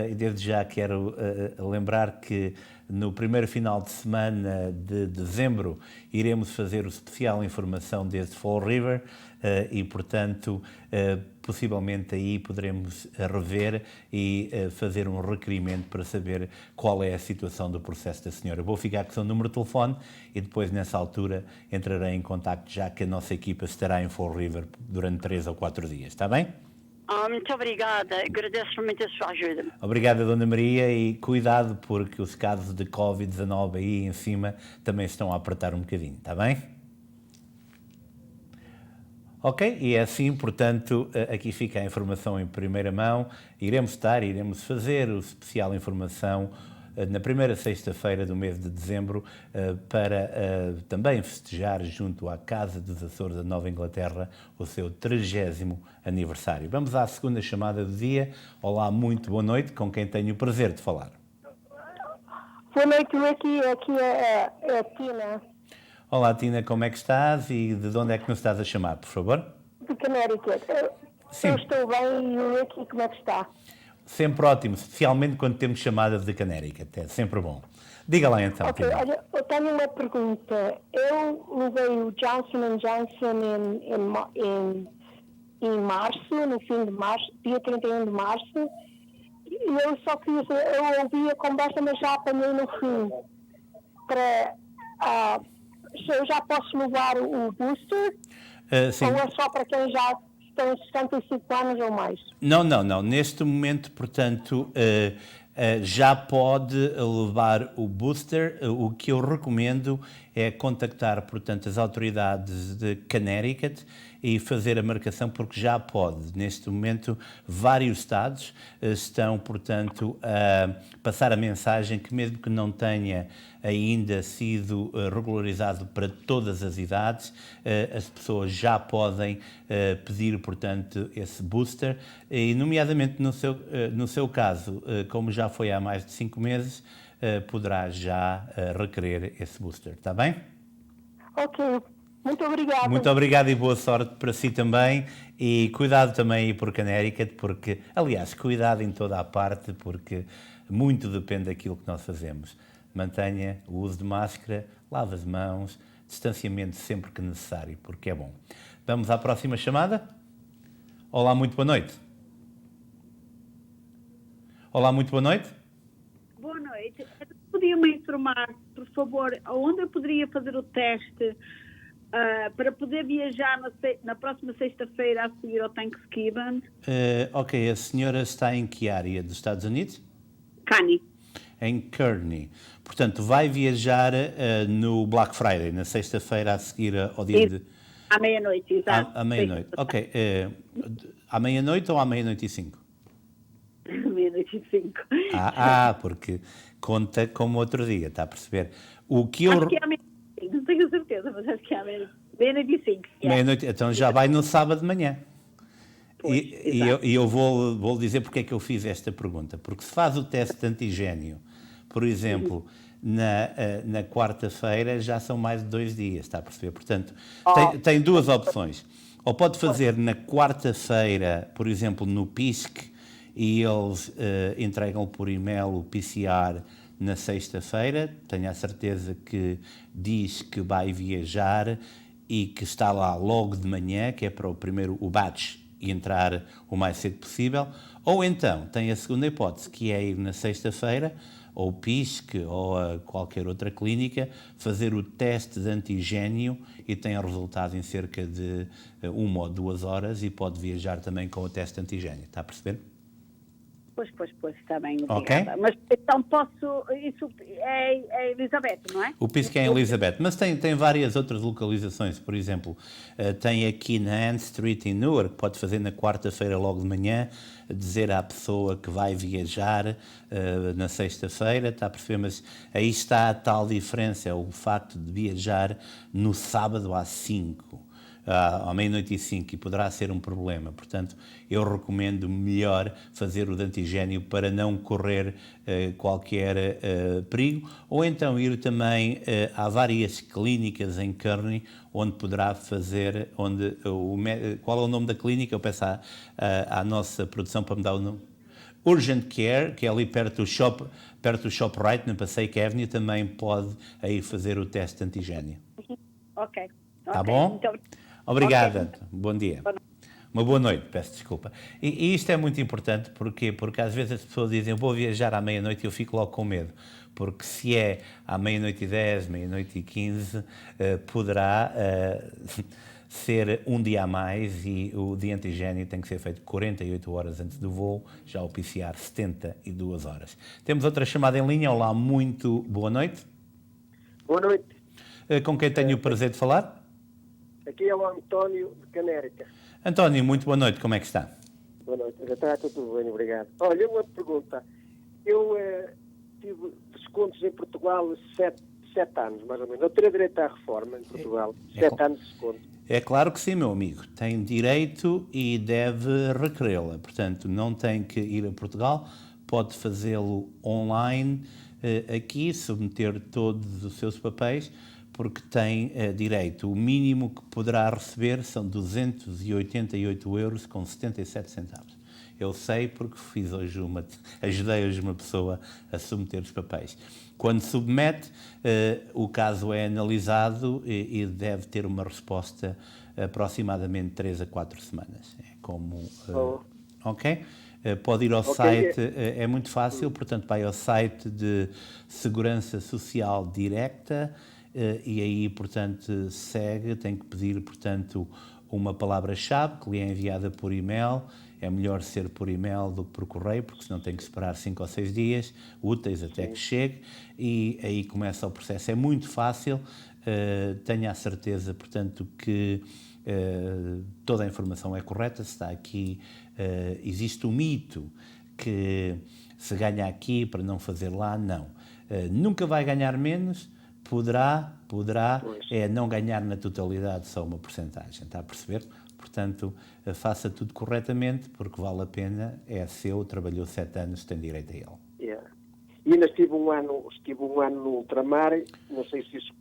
B: e desde já quero lembrar que no primeiro final de semana de dezembro iremos fazer o especial informação desde Fall River e, portanto, possivelmente aí poderemos rever e fazer um requerimento para saber qual é a situação do processo da senhora. Vou ficar com o seu número de telefone e depois, nessa altura, entrarei em contacto, já que a nossa equipa estará em Fall River durante 3 ou 4 dias. Está bem?
Q: Muito obrigada. Agradeço muito a sua ajuda.
B: Obrigada, Dona Maria, e cuidado porque os casos de Covid-19 aí em cima também estão a apertar um bocadinho. Está bem? Ok, e é assim, portanto, aqui fica a informação em primeira mão. Iremos fazer o especial informação na primeira sexta-feira do mês de dezembro para também festejar junto à Casa dos Açores da Nova Inglaterra o seu 30º aniversário. Vamos à segunda chamada do dia. Olá, muito boa noite, com quem tenho o prazer de falar.
R: Boa noite, aqui é a Tina.
B: Olá, Tina, como é que estás e de onde é que nos estás a chamar, por favor?
R: De Connecticut.
B: Sim.
R: Eu estou bem e o aqui como é que está?
B: Sempre ótimo, especialmente quando temos chamadas de Connecticut, é sempre bom. Diga lá então,
R: Ok,
B: Tina.
R: olha, eu tenho uma pergunta. Eu levei o Johnson & Johnson em março, no fim de março, dia 31 de março, e eu só quis, eu ouvi a conversa, mas já apanhei no fim. Eu já posso levar o booster?
B: Sim.
R: Ou é só para quem já tem 65 anos ou mais?
B: Não. Neste momento, portanto, já pode levar o booster. O que eu recomendo é contactar, portanto, as autoridades de Connecticut e fazer a marcação, porque já pode. Neste momento, vários estados estão, portanto, a passar a mensagem que mesmo que não tenha ainda sido regularizado para todas as idades, as pessoas já podem pedir, portanto, esse booster e, nomeadamente, no seu caso, como já foi há mais de 5 meses, poderá já requerer esse booster. Está bem?
R: Ok. Muito obrigada.
B: Muito obrigado e boa sorte para si também. E cuidado também aí por Connecticut, porque, aliás, cuidado em toda a parte, porque muito depende daquilo que nós fazemos. Mantenha o uso de máscara, lave as mãos, distanciamento sempre que necessário, porque é bom. Vamos à próxima chamada. Olá, muito boa noite. Olá, muito boa noite.
S: Boa noite. Podia-me informar, por favor, aonde eu poderia fazer o teste para poder viajar na próxima sexta-feira a seguir ao Thanksgiving?
B: Ok, a senhora está em que área dos Estados Unidos?
S: Kearney.
B: Em Kearney. Portanto, vai viajar no Black Friday, na sexta-feira a seguir ao dia de...
S: À meia-noite, exato.
B: À meia-noite. Ok. À meia-noite ou à meia-noite e 5?
S: Meia-noite e 5.
B: Porque conta como outro dia, está a perceber? O que eu...
S: Acho que é à meia-noite, não tenho certeza, mas acho que é à meia-noite e 5.
B: Meia-noite, então já vai no sábado de manhã.
S: Pois,
B: e eu vou dizer porque é que eu fiz esta pergunta. Porque se faz o teste de antigénio, por exemplo, na quarta-feira, já são mais de 2 dias, está a perceber? Portanto, tem duas opções. Ou pode fazer na quarta-feira, por exemplo, no PISC, e eles entregam por e-mail o PCR na sexta-feira. Tenho a certeza que diz que vai viajar e que está lá logo de manhã, que é para o batch entrar o mais cedo possível. Ou então tem a segunda hipótese, que é ir na sexta-feira, ou PISC, ou a qualquer outra clínica, fazer o teste de antigénio e tem o resultado em cerca de 1 ou 2 horas e pode viajar também com o teste de antigénio. Está a perceber?
S: Pois, está bem, obrigada.
B: Ok.
S: Mas então isso é Elizabeth, não é?
B: O PISC é em Elizabeth, mas tem várias outras localizações. Por exemplo, tem aqui na Ann Street em Newark, pode fazer na quarta-feira logo de manhã, dizer à pessoa que vai viajar na sexta-feira, está a perceber? Mas aí está a tal diferença, é o facto de viajar no sábado às 5. À meia-noite e 5, e poderá ser um problema. Portanto, eu recomendo melhor fazer o de antigénio para não correr qualquer perigo, ou então ir também a várias clínicas em Kearney, onde poderá fazer, qual é o nome da clínica? Eu peço à nossa produção para me dar o nome. Urgent Care, que é ali perto do ShopRite, na Passaic Avenue, também pode aí fazer o teste de antigénio.
S: Ok.
B: Tá bom?
S: Então,
B: obrigada. Okay. Bom dia. Uma boa noite, peço desculpa. E isto é muito importante, porquê? Porque às vezes as pessoas dizem, eu vou viajar à meia-noite e eu fico logo com medo. Porque se é à meia-noite e 10, meia-noite e 15, poderá ser um dia a mais, e o de antigénio tem que ser feito 48 horas antes do voo, já o PCR 72 horas. Temos outra chamada em linha. Olá, muito boa noite.
T: Boa noite.
B: Com quem tenho o prazer de falar?
T: Aqui é o António de Canérica.
B: António, muito boa noite, como é que está?
T: Boa noite, está tudo bem, obrigado. Olha, uma pergunta. Eu tive descontos em Portugal 7 anos, mais ou menos. Eu teria direito à reforma em Portugal, 7 anos de desconto.
B: É claro que sim, meu amigo. Tem direito e deve requerê-la. Portanto, não tem que ir a Portugal, pode fazê-lo online, aqui, submeter todos os seus papéis, porque tem direito. O mínimo que poderá receber são 288,77 €. Eu sei porque ajudei hoje uma pessoa a submeter os papéis. Quando submete, o caso é analisado e deve ter uma resposta aproximadamente 3 a 4 semanas. É como... ok? Pode ir ao site, é muito fácil, portanto vai ao site de Segurança Social Direta, e aí, portanto, segue, tem que pedir, portanto, uma palavra-chave que lhe é enviada por e-mail. É melhor ser por e-mail do que por correio, porque senão tem que esperar 5 ou 6 dias úteis até que chegue, e aí começa o processo. É muito fácil, tenha a certeza, portanto, que toda a informação é correta. Está aqui, existe um mito que se ganha aqui para não fazer lá, não. Nunca vai ganhar menos. Poderá não ganhar na totalidade, só uma porcentagem, está a perceber? Portanto, faça tudo corretamente, porque vale a pena, é seu, trabalhou 7 anos, tem direito a ele.
T: Yeah. E ainda estive um ano no ultramar, não sei se isso...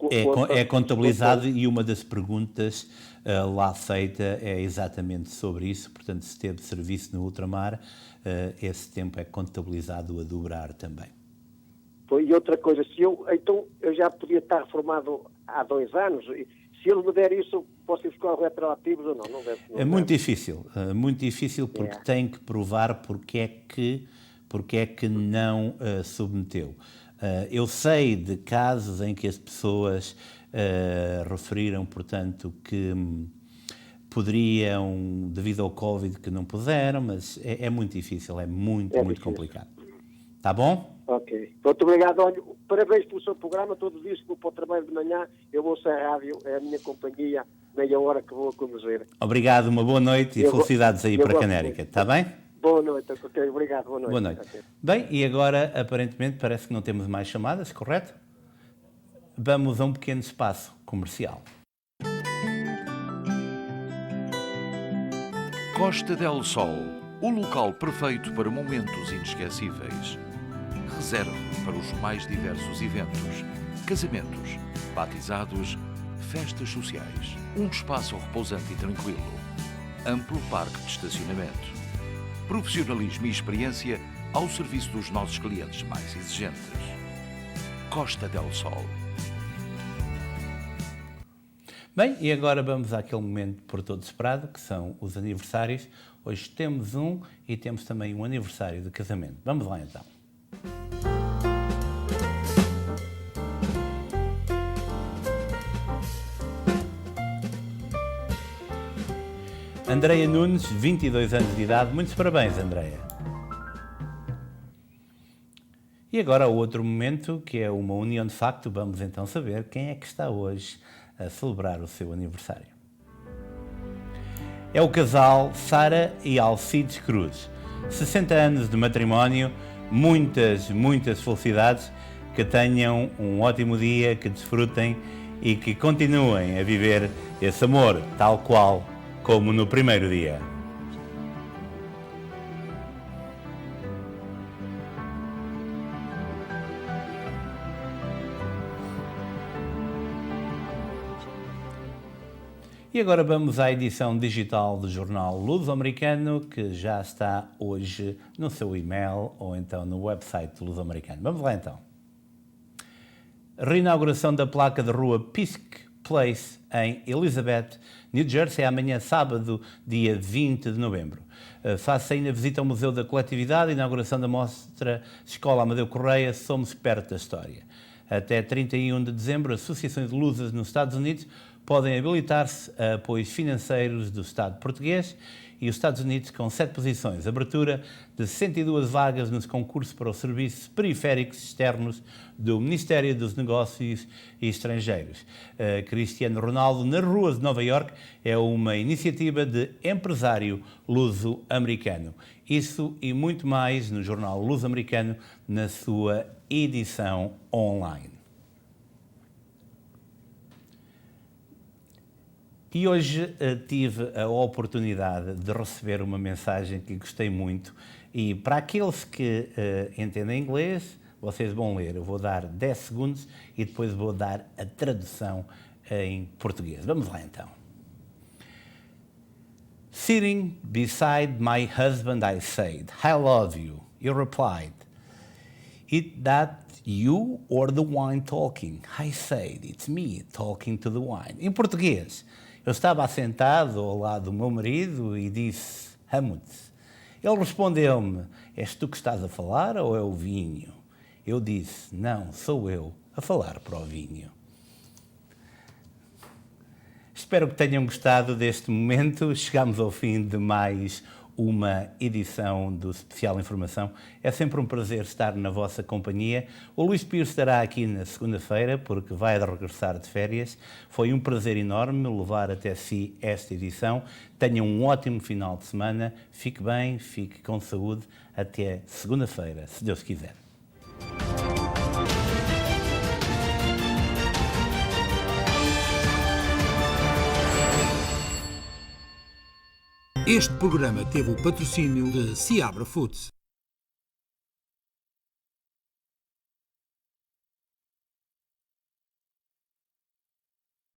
B: É contabilizado, e uma das perguntas lá feita é exatamente sobre isso. Portanto, se teve serviço no ultramar, esse tempo é contabilizado a dobrar também.
T: E outra coisa, então eu já podia estar reformado há 2 anos, se ele me der isso, posso ir buscar retroativos ou não? Não deve.
B: É muito difícil porque tem que provar porque é que não submeteu. Eu sei de casos em que as pessoas referiram, portanto, que poderiam, devido ao Covid, que não puderam, mas é muito difícil, é muito complicado. Tá bom?
T: Ok. Muito obrigado. Olha, parabéns pelo seu programa. Todos os dias que vou para o trabalho de manhã, eu vou ser à rádio, é a minha companhia, meia hora que vou a conduzir.
B: Obrigado, uma boa noite e felicidades aí para a Canérica. Está bem?
T: Boa noite. Ok, obrigado. Boa noite.
B: Boa noite.
T: Okay.
B: Bem, e agora, aparentemente, parece que não temos mais chamadas, correto? Vamos a um pequeno espaço comercial.
P: Costa del Sol, o local perfeito para momentos inesquecíveis. Reserve para os mais diversos eventos, casamentos, batizados, festas sociais. Um espaço repousante e tranquilo. Amplo parque de estacionamento. Profissionalismo e experiência ao serviço dos nossos clientes mais exigentes. Costa del Sol.
B: Bem, e agora vamos àquele momento por todos esperado, que são os aniversários. Hoje temos um e temos também um aniversário de casamento. Vamos lá então. Andreia Nunes, 22 anos de idade. Muitos parabéns, Andreia. E agora o outro momento, que é uma união de facto. Vamos então saber quem é que está hoje a celebrar o seu aniversário. É o casal Sara e Alcides Cruz. 60 anos de matrimónio, muitas felicidades, que tenham um ótimo dia, que desfrutem e que continuem a viver esse amor tal qual como no primeiro dia. E agora vamos à edição digital do jornal Luso-Americano, que já está hoje no seu e-mail ou então no website do Luso-Americano. Vamos lá então. Reinauguração da placa de rua Pisk Place em Elizabeth, New Jersey, amanhã sábado, dia 20 de novembro. Faça ainda visita ao Museu da Coletividade, inauguração da mostra Escola Amadeu Correia, Somos Perto da História. Até 31 de dezembro, associações de lusas nos Estados Unidos podem habilitar-se a apoios financeiros do Estado português e os Estados Unidos com 7 posições. Abertura de 102 vagas nos concursos para os serviços periféricos externos do Ministério dos Negócios e Estrangeiros. Cristiano Ronaldo nas ruas de Nova Iorque é uma iniciativa de empresário luso-americano. Isso e muito mais no jornal Luso-Americano na sua edição online. E hoje tive a oportunidade de receber uma mensagem que gostei muito e para aqueles que entendem inglês, vocês vão ler. Eu vou dar 10 segundos e depois vou dar a tradução em português. Vamos lá então. Sitting beside my husband I said, I love you. He replied, is that you or the wine talking? I said, it's me talking to the wine. Em português. Eu estava assentado ao lado do meu marido e disse, amo-te. Ele respondeu-me, és tu que estás a falar ou é o vinho? Eu disse, não, sou eu a falar para o vinho. Espero que tenham gostado deste momento. Chegamos ao fim de mais uma edição do Especial Informação. É sempre um prazer estar na vossa companhia. O Luís Pires estará aqui na segunda-feira, porque vai regressar de férias. Foi um prazer enorme levar até si esta edição. Tenham um ótimo final de semana. Fique bem, fique com saúde. Até segunda-feira, se Deus quiser.
A: Este programa teve o patrocínio de Seabra Foods.